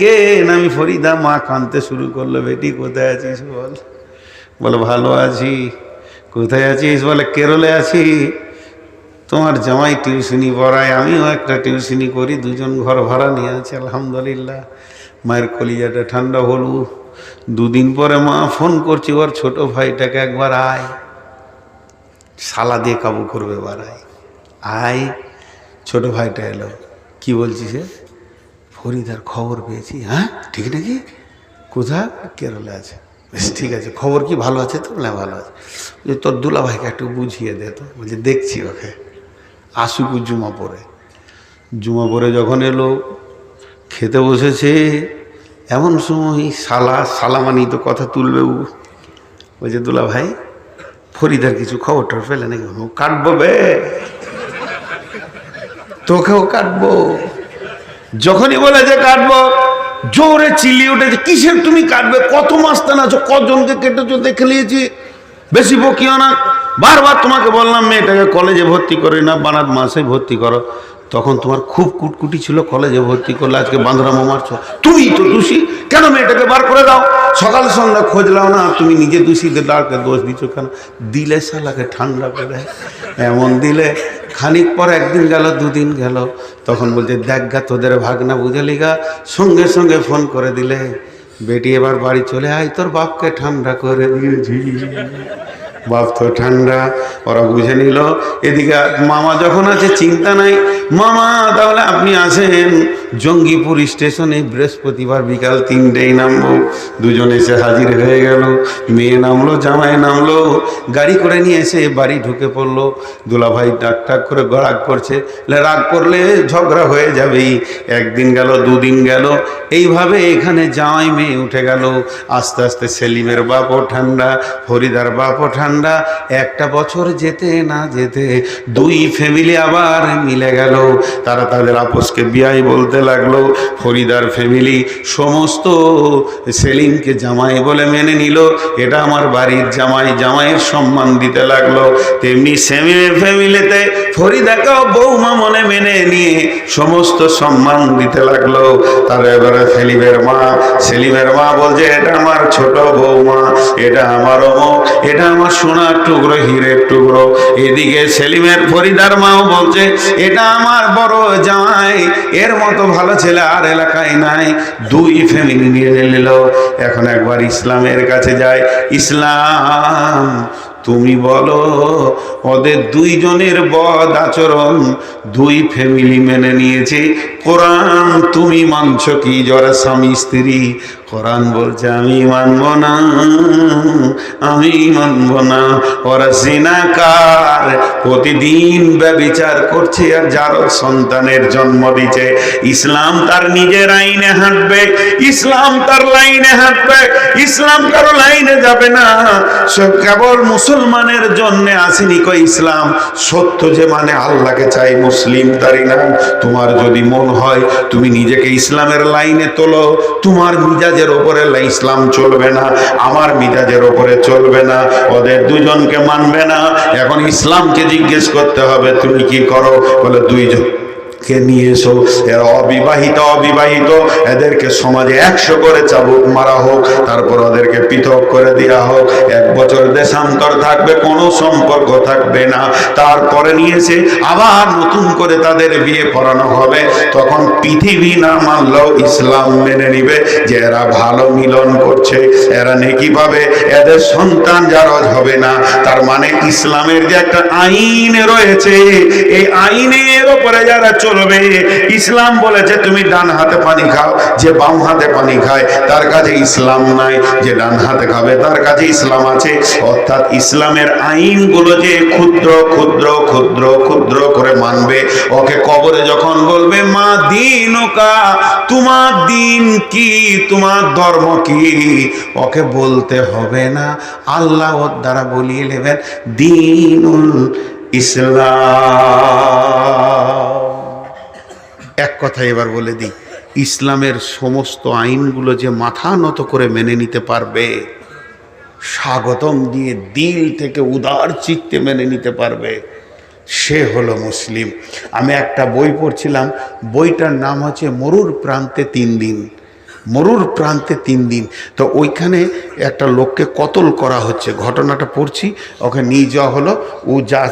কে আমি ফরিদা, মা কাঁদতে শুরু করলো, বেটি কোথায় আছিস বল। বলে ভালো আছি। কোথায় আছিস? বলে কেরলে আছি। তোমার জামাই টিউশনি পড়ায়, আমিও একটা টিউশনি করি, 2জন ঘর ভাড়া নিয়ে আছে, আলহামদুলিল্লাহ। মায়ের কলিজাটা ঠান্ডা হলো। 2 দিন পরে মা ফোন করছি, ওর ছোট ভাইটাকে একবার আয়, শালা দিয়ে কাবু করবে, বাড়াই আয়। ছোট ভাইটা এলো, কি বলছি সে, ফরিদার খবর পেয়েছি। হ্যাঁ ঠিক নাকি, কোথায়? কেরলে আছে। বেশ ঠিক আছে, খবর কি ভালো আছে তো? না ভালো আছে। যে তোর দুলা ভাইকে একটু বুঝিয়ে দে তো। বলছে দেখছি, ওকে আসুক জুমা পরে। জুমা পরে যখন এলো, খেতে বসেছে, এমন সময় সালামানি তো কথা তুলবে ও। বলছে দুলা ভাই ফরিদার কিছু খবরটা ফেলে নাকি? কাটবো বে, তোকেও কাটবো। যখনই বলে যে কাটবো, জোরে চিল্লিয়ে উঠেছে, কিসের তুমি কাটবে? কত মাস্তান আছো, কজনকে কেটেছো দেখে নিয়েছি, বেশি বকিও না। বারবার তোমাকে বললাম মেয়েটাকে কলেজে ভর্তি করে না, বানাত মাসে ভর্তি করো। তখন তোমার খুব কুটকুটি ছিল, কলেজে ভর্তি করলে, আজকে বাঁধরামো মারছো। তুমি তো দোষী, কেন মেয়েটাকে বার করে দাও? সকাল সন্ধ্যা খোঁজ লাও না, তুমি নিজে দোষীদের ডাকে দোষ দিচ্ছ কেন? দিলে শালাকে ঠান্ডা করে, এমন দিলে। খানিক পর 1 দিন গেল, 2 দিন গেল, তখন বলছে দেখ গা তোদের ভাগনা বুঝলি গা, সঙ্গে সঙ্গে ফোন করে দিলে, বেটি এবার বাড়ি চলে আয়, তোর বাপকে ঠান্ডা করে দিয়েছি। বাপ তো ঠান্ডা, ওরা বুঝে নিল। এদিকে মামা যখন আছে চিন্তা নাই, মামা তাহলে আপনি আসেন জঙ্গিপুর স্টেশনে, বৃহস্পতিবার বিকাল 3টেই নামবো। 2জন এসে হাজির হয়ে গেল, মেয়ে নামলো, জামাই নামলো, গাড়ি করে নিয়ে এসে বাড়ি ঢুকে পড়লো। দুলাভাই ডাক টাক করে রাগ করছে, রাগ করলে ঝগড়া হয়ে যাবেই। 1 দিন গেল, 2 দিন গেল, এইভাবে এখানে জামাই মেয়ে উঠে গেল। আস্তে আস্তে সেলিমের বাপও ঠান্ডা, ফরিদার বাপও ঠান্ডা। 1টা বছর যেতে না যেতে 2 ফ্যামিলি আবার মিলে গেল। তারা তাদের আপোষকে বিয়াই বলতে লাগলো। ফরিদার ফ্যামিলি সমস্ত সেলিমকে জামাই বলে মেনে নিল, এটা আমার বাড়ির জামাই, জামাইয়ের সম্মান দিতে লাগলো। তেমনি সেলিমের ফ্যামিলিতে ফরিদাকেও বৌমা মনে মেনে নিয়ে সমস্ত সম্মান দিতে লাগলো। তার এবারে সেলিমের মা বলছে এটা আমার ছোট বৌমা, এটা আমার অমুক, এটা আমার সোনার টুকরো, হীরের টুকরো। এদিকে সেলিমের ফরিদার মাও বলছে এটা আমার বড় জামাই, এর মতো ভালো ছেলে আর এলাকায় নাই। 2 ফ্যামিলি নিয়ে নিল। এখন একবার ইসলামের কাছে যায়, ইসলাম তুমি বলো, ওদের 2 জনের বদ আচরণ 2 ফ্যামিলি মেনে নিয়েছে, কোরআন তুমি মানছ কি? যারা স্বামী স্ত্রী, কোরআন বলছে আমি মানব না, আমি মানব না। ওরা জিনাকার, প্রতিদিন ব্যভিচার করছে আর যার সন্তানের জন্ম দিচ্ছে। ইসলাম তার নিজের আইনে হাঁটবে, ইসলাম তার লাইনে হাঁটবে, ইসলাম কারো লাইনে যাবে না। সব কেবল মুসলমানের জন্য আসেনি কই ইসলাম, সত্য যে মানে আল্লাহকে চাই, মুসলিম তারই নাম। তোমার যদি মন হয় তুমি নিজেকে ইসলামের লাইনে তোলো, তোমার মিজাজের ওপরে ইসলাম চলবে না, আমার মিজাজের ওপরে চলবে না, ওদের 2 জনকে মানবে না। এখন ইসলামকে জিজ্ঞেস করতে হবে তুমি কি করো? বলে 2 জন ডেকে নিয়ে এসো। এরা অবিবাহিত এদেরকে সমাজে 100 করে চাবুক মারা হোক, তারপর ওদেরকে পৃথক করে দেওয়া হোক। 1 বছর দেশান্তর থাকবে, কোনো সম্পর্ক থাকবে না। তারপরে নিয়ে এসে আবার নতুন করে তাদের বিয়ে করানো হবে। তখন পৃথিবী না মানলেও ইসলাম মেনে নিবে যে এরা ভালো মিলন করছে, এরা নেকি পাবে, এদের সন্তান জারজ হবে না। তার মানে ইসলামের যে একটা আইন রয়েছে, এই আইনের উপরে যারা চলবে, ইসলাম বলেছে তুমি ডান হাতে পানি খাও, যে বাম হাতে পানি খায় তার কাছে ইসলাম নাই, যে ডান হাতে খাবে তার কাছে ইসলাম আছে। অর্থাৎ ইসলামের আইনগুলো যে ক্ষুদ্র ক্ষুদ্র ক্ষুদ্র ক্ষুদ্র করে মানবে, ওকে কবরে যখন বলবে মা দীনুকা, তোমার দিন কি, তোমার ধর্ম কি, ওকে বলতে হবে না, আল্লাহ ওর দ্বারা বলিয়ে নেবেন দীনুল ইসলাম। এক কথা এবার বলে দিই, ইসলামের সমস্ত আইনগুলো যে মাথা নত করে মেনে নিতে পারবে, স্বাগতম দিয়ে দিল থেকে উদার চিত্তে মেনে নিতে পারবে, সে হলো মুসলিম। আমি একটা বই পড়ছিলাম, বইটার নাম হচ্ছে মরুর প্রান্তে 3 দিন। মরুর প্রান্তে 3 দিন। তো ওইখানে একটা লোককে কতল করা হচ্ছে, ঘটনাটা পড়ছি। ওকে নিয়ে যাওয়া হলো, ও যা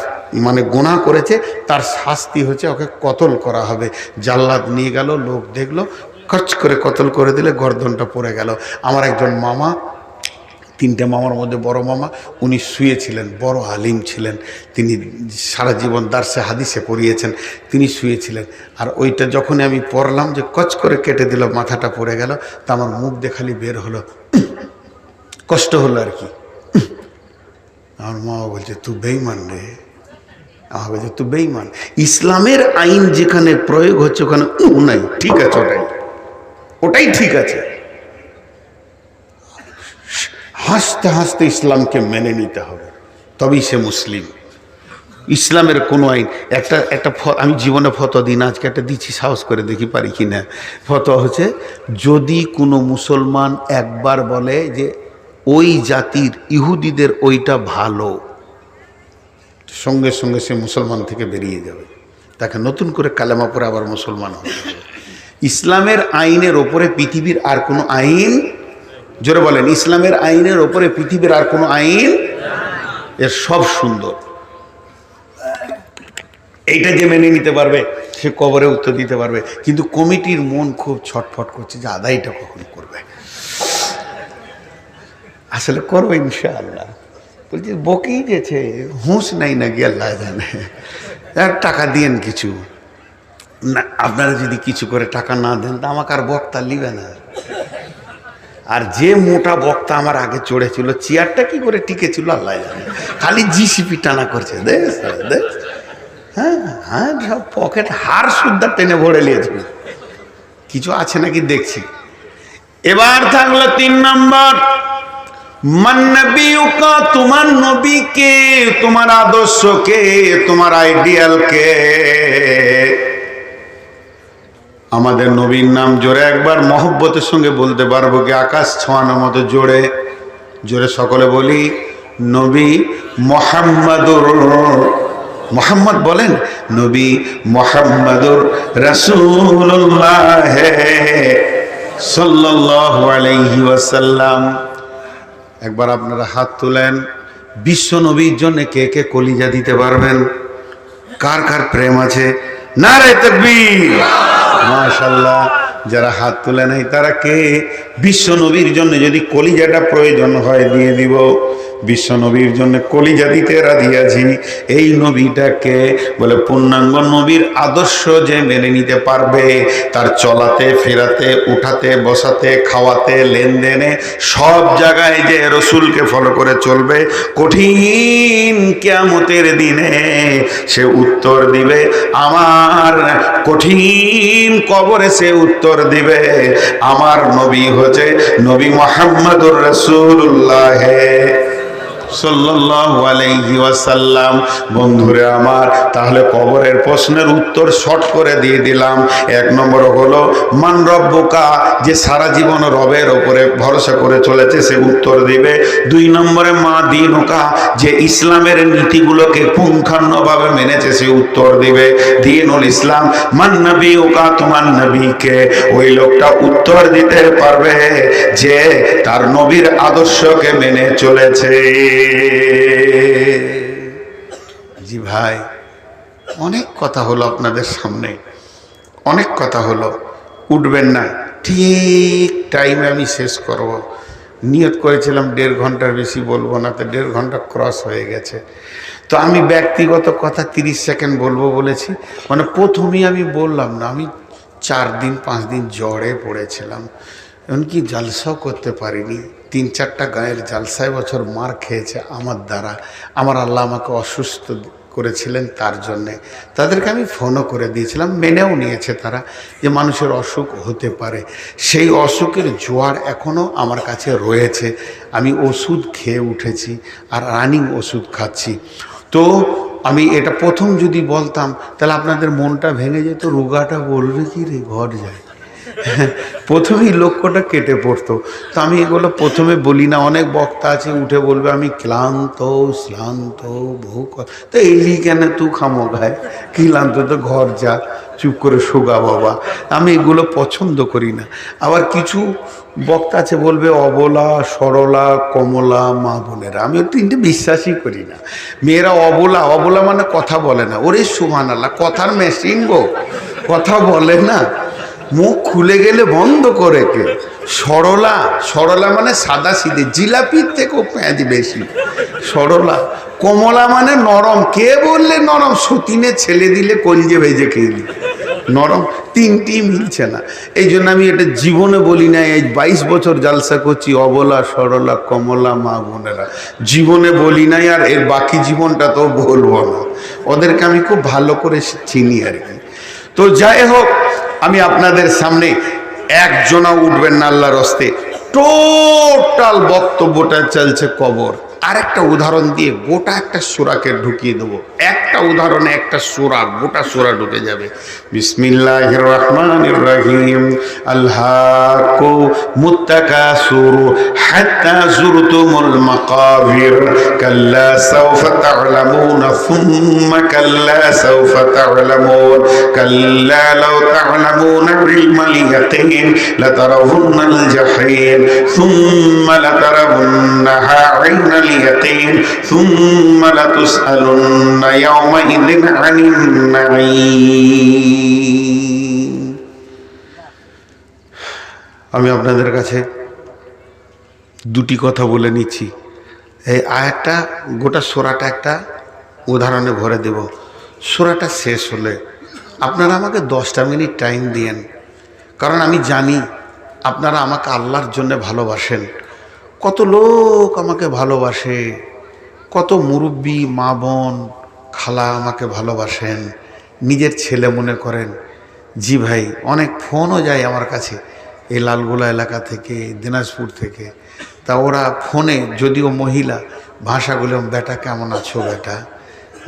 মানে গুনাহ করেছে তার শাস্তি হচ্ছে ওকে কতল করা হবে। জাল্লাদ নিয়ে গেল, লোক দেখলো, খরচ করে কতল করে দিলে গর্দনটা পড়ে গেল। আমার একজন মামা, 3টে মামার মধ্যে বড় মামা, উনি শুয়েছিলেন, বড় আলিম ছিলেন, তিনি সারা জীবন দার্সে হাদিসে পড়িয়েছেন, তিনি শুয়েছিলেন। আর ওইটা যখনই আমি পড়লাম যে কচ করে কেটে দিল, মাথাটা পড়ে গেল, তা আমার মুখ দেখালি বের হলো, কষ্ট হলো আর কি। আমার মামা বলছে তুই বেঈমান রে, আমার বলছে তুই বেঈমান। ইসলামের আইন যেখানে প্রয়োগ হচ্ছে ওখানে নাই, ঠিক আছে, ওটাই ঠিক আছে। হাসতে হাসতে ইসলামকে মেনে নিতে হবে, তবেই সে মুসলিম। ইসলামের কোনো আইন একটা আমি জীবনে ফতোয়া দিই না, আজকে একটা দিচ্ছি, সাহস করে দেখি পারি কি না। ফতোয়া হচ্ছে, যদি কোনো মুসলমান একবার বলে যে ওই জাতির ইহুদিদের ওইটা ভালো, সঙ্গে সঙ্গে সে মুসলমান থেকে বেরিয়ে যাবে, তাকে নতুন করে কালেমা পড়ে আবার মুসলমান হবে। ইসলামের আইনের ওপরে পৃথিবীর আর কোনো আইন, জোরে বলেন, ইসলামের আইনের ওপরে পৃথিবীর আর কোনো আইন, এর সব সুন্দর। এইটা যে মেনে নিতে পারবে সে কবরে উত্তর দিতে পারবে। কিন্তু কমিটির মন খুব ছটফট করছে যে আদায়টা কখন করবে। আসলে করবো ইনশাআল্লাহ। বলছি বকেই গেছে, হুঁশ নাই নাকি আল্লাহ জানে। টাকা দিয়েন কিছু না, আপনারা যদি কিছু করে টাকা না দেন তা আমাকে আর বক্তা লিবে না। আর যে মোটা বক্তা আমার আগে চড়েছিল, চেয়ারটা কি করে টিকেছিল আল্লাহ জানে, খালি জিসিপি টানা করছে, দেখ হ্যাঁ হ্যাঁ, সব পকেট হার সুদ্ধা টেনে ভরে নিয়েছিল, কিছু আছে নাকি দেখছি। এবার থাকলো 3 নম্বর, মান নবিয়ুকা, তোমার নবীকে, তোমার আদর্শকে, তোমার আইডিয়ালকে। আমাদের নবীর নাম জোরে একবার মহব্বতের সঙ্গে বলতে পারবো কি? আকাশ ছোঁয়ানোর মতো জোরে জোরে সকলে বলি, নবী মুহাম্মাদুর, মোহাম্মদ বলেন, নবী মুহাম্মাদুর রাসূলুল্লাহ সাল্লাল্লাহু আলাইহি ওয়াসাল্লাম। একবার আপনারা হাত তুলেন, বিশ্ব নবীর জন্য কে কে কলিজা দিতে পারবেন? কার কার প্রেম আছে? নারে তাকবীর, মাশাআল্লাহ। যারা হাত তুলে নাই তারা কে? বিশ্ব নবীর জন্য যদি কলিজাটা প্রয়োজন হয় দিয়ে দিব, বিশ্ব নবীর জন্য কলিজা দিতে রাজি আছি। এই নবীটাকে বলে পূর্ণাঙ্গ নবীর আদর্শ যে মেনে নিতে পারবে, তার চলাতে ফেরাতে, উঠাতে বসাতে, খাওয়াতে, লেনদেনে, সব জায়গায় যে রসুলকে ফলো করে চলবে, কঠিন কিয়ামতের দিনে সে উত্তর দিবে, আমার কঠিন কবরে সে উত্তর দিবে, আমার নবী হচ্ছে নবী মুহাম্মদুর রাসূলুল্লাহ সাল্লাল্লাহু আলাইহি ওয়াসাল্লাম। বন্ধুরে আমার, তাহলে কবরের প্রশ্নের উত্তর শর্ট করে দিয়ে দিলাম। এক নম্বর হলো মান রব্বুকা, যে সারা জীবন রবের ওপরে ভরসা করে চলেছে সে উত্তর দিবে। দুই নম্বরে মা দীনুকা, যে ইসলামের নীতিগুলোকে পুঙ্খানুভাবে মেনেছে সে উত্তর দিবে দ্বীনুল ইসলাম। মান নবীউকা, তোমার নবীকে, ওই লোকটা উত্তর দিতে পারবে যে তার নবীর আদর্শকে মেনে চলেছে। জি ভাই, অনেক কথা হলো আপনাদের সামনে, অনেক কথা হলো, উঠবেন না, ঠিক টাইমে আমি শেষ করব। নিয়ত করেছিলাম 1.5 ঘন্টার বেশি বলবো না, তো 1.5 ঘন্টা ক্রস হয়ে গেছে। তো আমি ব্যক্তিগত কথা 30 সেকেন্ড বলবো বলেছি, মানে প্রথমেই আমি বললাম না, আমি 4 দিন 5 দিন জ্বরে পড়েছিলাম, এমনকি জালসাও করতে পারিনি। 3-4টা গায়ের জালসায় বছর মার খেয়েছে আমার দ্বারা। আমার আল্লাহ আমাকে অসুস্থ করেছিলেন, তার জন্যে তাদেরকে আমি ফোনও করে দিয়েছিলাম, মেনেও নিয়েছে তারা যে মানুষের অসুখ হতে পারে। সেই অসুখের জোয়ার এখনও আমার কাছে রয়েছে, আমি ওষুধ খেয়ে উঠেছি আর রানিং ওষুধ খাচ্ছি। তো আমি এটা প্রথম যদি বলতাম তাহলে আপনাদের মনটা ভেঙে যেত, রোগাটা বলবে কি রে, ঘর যায়। প্রথমেই লক্ষ্যটা কেটে পড়তো। তো আমি এগুলো প্রথমে বলি না, অনেক বক্তা আছে উঠে বলবে আমি ক্লান্ত শ্লান্ত বহু, তো এলি কেন তুই খামো গায়ে, ক্লান্ত তো ঘর যা, চুপ করে শোগা বাবা। আমি এগুলো পছন্দ করি না। আবার কিছু বক্তা আছে বলবে অবলা সরলা কমলা মা বোনেরা, আমি তিনটে বিশ্বাসই করি না। মেয়েরা অবলা, অবলা মানে কথা বলে না, ওরে সুবহানাল্লাহ, কথার মেশিন গো, কথা বলে না, মুখ খুলে গেলে বন্ধ করে কে। সরলা, সরলা মানে সাদা সিধে, জিলাপির থেকেও পেঁয়াজ বেশি সরলা। কমলা মানে নরম, কে বললে নরম, সতীনে ছেলে দিলে কলজে ভেজে খেয়ে নরম, তিনটি মিলছে না। এই জন্য আমি এটা জীবনে বলি না, এই 22 বছর জালসা করছি, অবলা সরলা কমলা মা বোনেরা জীবনে বলি নাই, আর এর বাকি জীবনটা তো বলবো না, ওদেরকে আমি খুব ভালো করে চিনি আর কি। তো যাই হোক, আমি আপনাদের সামনে একজনা উঠবেন না আল্লাহর হস্তে, টোটাল বক্তব্যটা চলছে কবর। আরেকটা উদাহরণ দিয়ে গোটা একটা সূরাকে ঢুকিয়ে দেবো, একটা উদাহরণে একটা সূরা, গোটা সূরা ঢুকে যাবে। বিসমিল্লাহির রহমানির রহিম। আল্লাহু মুত্তাকাসুর হাত্তা যুরতুমুল মাকাবির কাল্লা সাওফা তা'লামুনা সুম্মা কাল্লা সাওফা তা'লামুন কাল্লা লাউ তা'লামুনা ইলমাল ইয়াকিন লাতারাউন্নাল জাহিম সুম্মা লাতারাউন্নাহা আইনাল ইয়াকিন সুম্মা লাতুসআলুন্না ইয়াওমাইযিন আনিন নাঈম। আমি আপনাদের কাছে দুটি কথা বলে নিচ্ছি। এই আয়াতটা, গোটা সূরাটা একটা উদাহরণে ভরে দেব। সূরাটা শেষ হলে আপনারা আমাকে 10টা মিনিট টাইম দিয়েন, কারণ আমি জানি আপনারা আমাকে আল্লাহর জন্য ভালোবাসেন। কত লোক আমাকে ভালোবাসে, কত মুরব্বী মা বোন খালা আমাকে ভালোবাসেন, নিজের ছেলে মনে করেন। জি ভাই, অনেক ফোনও যায় আমার কাছে এই লালগোলা এলাকা থেকে, দিনাজপুর থেকে। তা ওরা ফোনে, যদিও মহিলা, ভাষাগুলো, বেটা কেমন আছো বেটা,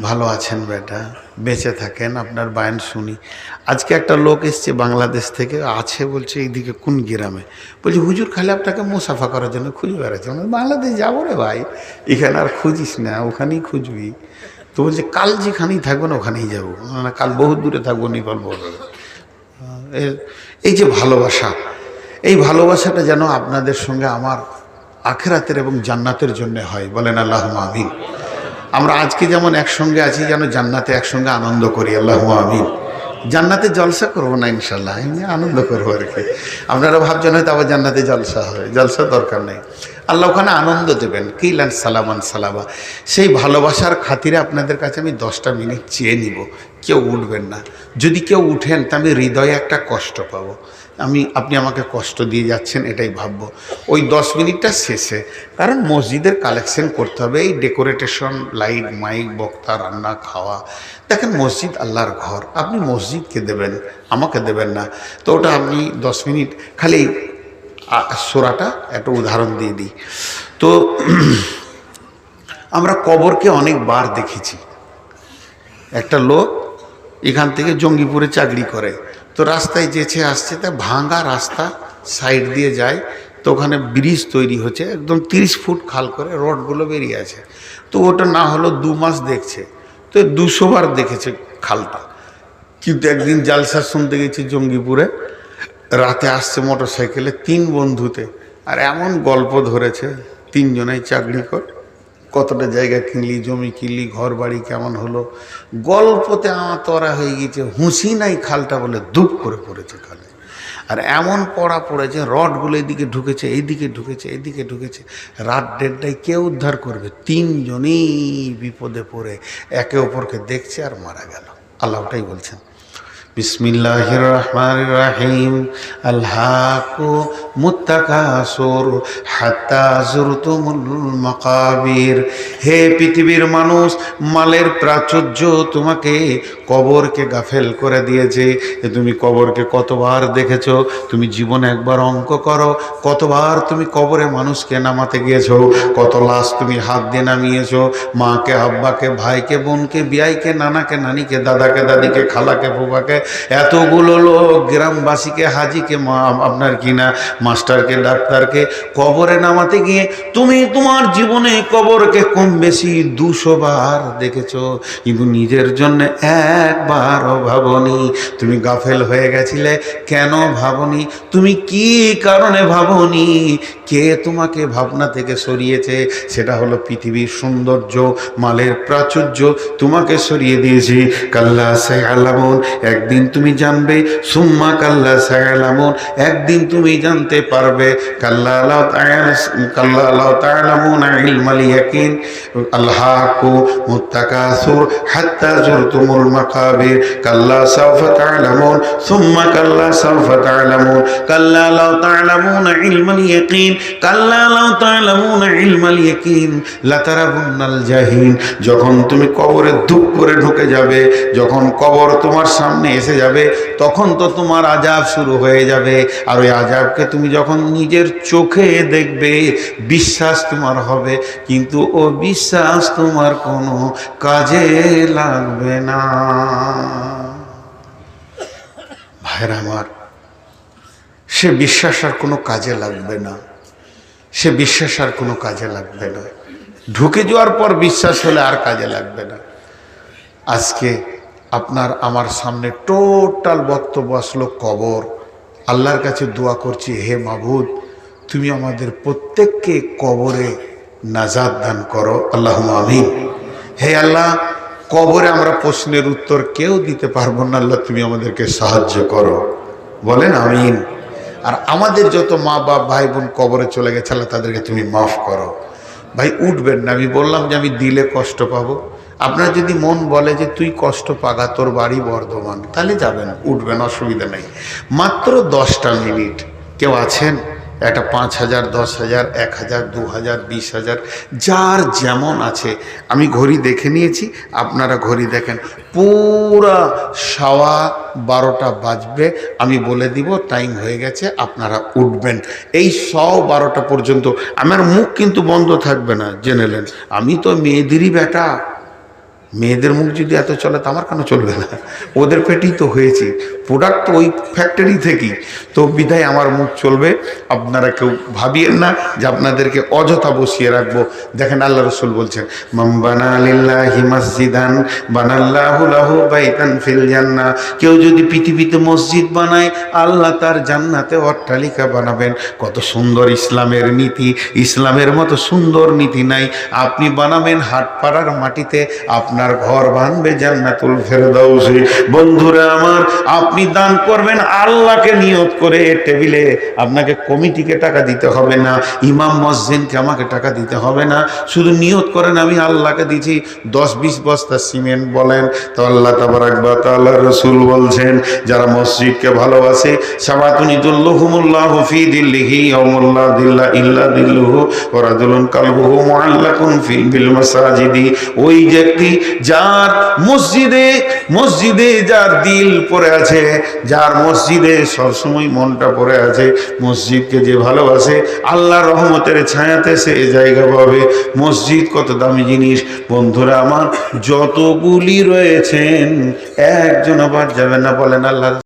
ভালো আছেন বেটা, বেঁচে থাকেন, আপনার বায়ান শুনি। আজকে একটা লোক এসছে বাংলাদেশ থেকে, আছে বলছে এইদিকে কোন গ্রামে, বলছে হুজুর খালি আপনাকে মুসাফা করার জন্য খুঁজে বেড়াচ্ছে। বাংলাদেশ যাবো রে ভাই, এখানে আর খুঁজিস না, ওখানেই খুঁজবি। তো বলছে কাল যেখানেই থাকবো না ওখানেই যাবো না, কাল বহু দূরে থাকবো, নেপাল বর্ডারে। এই যে ভালোবাসা, এই ভালোবাসাটা যেন আপনাদের সঙ্গে আমার আখিরাতের এবং জান্নাতের জন্য হয়, বলেন আল্লাহুম্মা আমিন। আমরা আজকে যেমন একসঙ্গে আছি, যেন জান্নাতে একসঙ্গে আনন্দ করি, আল্লাহুম্মা আমিন। জান্নাতে জলসা করবো না ইনশাল্লাহ, এমনি আনন্দ করবো আর কি। আপনারা ভাবছেন হয়তো আবার জান্নাতে জলসা হয়, জলসার দরকার নেই, আল্লাহ ওখানে আনন্দ দেবেন। কিলান সালামান সালামা, সেই ভালোবাসার খাতিরে আপনাদের কাছে আমি 10টা মিনিট চেয়ে নিব। কেউ উঠবেন না, যদি কেউ উঠেন তা আমি হৃদয়ে একটা কষ্ট পাবো, আপনি আমাকে কষ্ট দিয়ে যাচ্ছেন এটাই ভাববো। ওই 10 মিনিটটা শেষে, কারণ মসজিদের কালেকশন করতে হবে, এই ডেকোরেটেশন, লাইট, মাইক, বক্তা, রান্না, খাওয়া। দেখেন মসজিদ আল্লাহর ঘর, আপনি মসজিদকে দেবেন, আমাকে দেবেন না। তো ওটা আপনি 10 মিনিট খালি সূরাটা একটা উদাহরণ দিয়ে দিই। তো আমরা কবরকে অনেকবার দেখেছি। একটা লোক এখান থেকে জঙ্গিপুরে চাকরি করে, তো রাস্তায় যেছে আসছে, তা ভাঙা রাস্তা সাইড দিয়ে যায়, তো ওখানে ব্রিজ তৈরি হচ্ছে, একদম 30 ফুট খাল করে রডগুলো বেরিয়ে আছে। তো ওটা না হলো 2 মাস দেখছে, তো 200 বার দেখেছে খালটা। কিন্তু একদিন জালসা শুনতে গেছি জঙ্গিপুরে, রাতে আসছে মোটর সাইকেলে 3 বন্ধুতে, আর এমন গল্প ধরেছে, 3 জনেই চাকরি কর, কতটা জায়গা কিনলি, জমি কিনলি, ঘর বাড়ি কেমন হলো, গল্পতে আতরা হয়ে গেছে। হুঁশি নাই খালটা বলে ধুপ করে পড়েছে খালে। আর এমন পড়া পড়েছে, রডগুলো এদিকে ঢুকেছে, এইদিকে ঢুকেছে, এদিকে ঢুকেছে। রাত 1:30টায় কে উদ্ধার করবে? 3 জনেই বিপদে পড়ে একে অপরকে দেখছে আর মারা গেল। আল্লাহ ওটাই বলছেন, বিসমিল্লাহির রহমানির রহিম, আল্লাকুমুত তাকাসুর হাত্তা যুরতুমুল মাকাবির। হে পৃথিবীর মানুষ, মালের প্রাচুর্য তোমাকে কবরকে গাফেল করে দিয়েছে। তুমি কবরকে কতবার দেখেছো? তুমি জীবনে একবার অঙ্ক করো, কতবার তুমি কবরে মানুষকে নামাতে গিয়েছো, কত লাশ তুমি হাত দিয়ে নামিয়েছো, মাকে, আব্বাকে, ভাইকে, বোনকে, বিয়াইকে, নানাকে, নানিকে, দাদাকে, দাদিকে, খালাকে, ফুফাকে, এতগুলো লোক, গ্রামবাসীকে, হাজিকে, আপনার কিনা মাস্টারকে, ডাক্তারকে কবরে নামাতে গিয়ে তুমি তোমার জীবনে কবরকে কম বেশি 200 বার দেখেছো, কিন্তু নিজের জন্য একবারও ভাবনি। তুমি গাফেল হয়ে গেছিলে। কেন ভাবনি? তুমি কি কারণে ভাবনি? কে তোমাকে ভাবনা থেকে সরিয়েছে? সেটা হলো পৃথিবীর সৌন্দর্য, মালের প্রাচুর্য তোমাকে সরিয়ে দিয়েছি। কাল্লা সায়ালামুন, একদিন তুমি জানবে। সুম্মা কাল্লা সায়ালামুন, একদিন তুমি জানতে পারবে। কাল্লা লাউ তা'লামুনা ইলমাল ইয়াকিন আলহাকুমুত তাকাসুর হাত্তা যুরতুমুল মাকাবির। কাল্লা সাওফা তা'লামুন সুম্মা কাল্লা সাওফা তা'লামুন কাল্লা লাউ তা'লামুনা ইলমাল ইয়াকিন কাল্লা লাউ তা'লামুনা ইলমাল ইয়াকিন লাতারাবুন্নাল জাহিম। যখন তুমি কবরে ধুপ করে ঢুকে যাবে, যখন কবর তোমার সামনে এসে যাবে, তখন তো তোমার আযাব শুরু হয়ে যাবে। আর ওই আযাবকে তুমি যখন নিজের চোখে দেখবে, বিশ্বাস তোমার হবে, কিন্তু ও বিশ্বাস তোমার কোনো কাজে লাগবে না। ভাইরা আমার, সে বিশ্বাস আর কোনো কাজে লাগবে না, সে বিশ্বাস আর কোনো কাজে লাগবে না। ঢুকে যাওয়ার পর বিশ্বাস হলে আর কাজে লাগবে না। আজকে আপনার আমার সামনে টোটাল বক্তব্য আসলো কবর। আল্লাহর কাছে দোয়া করছি, হে মাবুদ, তুমি আমাদের প্রত্যেককে কবরে নাজাত দান করো, আল্লাহুম্মা আমিন। হে আল্লাহ, কবরে আমরা প্রশ্নের উত্তর কেউ দিতে পারবো না, আল্লাহ তুমি আমাদেরকে সাহায্য করো, বলেন আমিন। আর আমাদের যত মা বাপ, ভাই বোন কবরে চলে গেছে, আল্লাহ তাদেরকে তুমি মাফ করো। ভাই উঠবেন না, আমি বললাম যে আমি দিলে কষ্ট পাবো। আপনার যদি মন বলে যে তুই কষ্ট পাগা, তোর বাড়ি বর্ধমান, তাহলে যাবেন, উঠবেন, অসুবিধা নেই। মাত্র 10টা মিনিট। কেউ আছেন? একটা 5,000, 10,000, 1,000, 2,000, 20,000, যার যেমন আছে। আমি ঘড়ি দেখে নিয়েছি, আপনারা ঘড়ি দেখেন। পুরা 12:15 বাজবে, আমি বলে দিব টাইম হয়ে গেছে, আপনারা উঠবেন। এই 12:15 পর্যন্ত আমার মুখ কিন্তু বন্ধ থাকবে না, জেনে নেন। আমি তো মেয়েদেরই বেটা, মেয়েদের মুখ যদি এত চলে তো আমার কেন চলবে না? ওদের পেটেই তো হয়েছি, প্রোডাক্ট তো ওই ফ্যাক্টরি থেকেই, তো বিধায় আমার মুখ চলবে। আপনারা কেউ ভাবিয়েন না যে আপনাদেরকে অযথা বসিয়ে রাখবো। দেখেন আল্লাহ রাসূল বলছেন, মান বানা লিল্লাহি মসজিদান বানাল্লাহু লাহু বাইতান ফিল জান্নাহ। কেউ যদি পৃথিবীতে মসজিদ বানায়, আল্লাহ তার জান্নাতে অট্টালিকা বানাবেন। কত সুন্দর ইসলামের নীতি! ইসলামের মতো সুন্দর নীতি নাই। আপনি বানাবেন হাটপাড়ার মাটিতে, আপনার ঘর বানবে জান্নাতুল ফেরদাউসে। বন্ধুরা আমার, আপনি দান করবেন আল্লাহকে নিয়ত করে, টেবিলে আপনাকে কমিটিকে টাকা দিতে হবে না, ইমাম মসজিদকে আমাকে টাকা দিতে হবে না। শুধু নিয়ত করেন আমি আল্লাহকে দিচ্ছি 10-20 বস্তা সিমেন্ট বলেন, তো আল্লাহ তাবারাক ওয়া তাআলা, রাসূল বলছেন, যারা মসজিদকে ভালোবাসে, সাবাতুন ইদুল্লাহুমুল্লাহু ফি দিল্লিহি ইয়াউমুল্লা দিল্লা ইল্লা দিল্লুহু ওয়া রাজুলুন কালবুহু মুআল্লাকুন ফি বিল মাসাজিদি। ওই ব্যক্তি যার মসজিদে যার দিল পড়ে আছে, যার মসজিদে সবসময় মনটা পড়ে আছে, মসজিদকে যে ভালোবাসে, আল্লাহর রহমতের ছায়াতে সে জায়গা পাবে। মসজিদ কত দামি জিনিস বন্ধুরা আমার, যতগুলি রয়েছেন একজন আবার যাবেন না, বলেন আল্লাহ।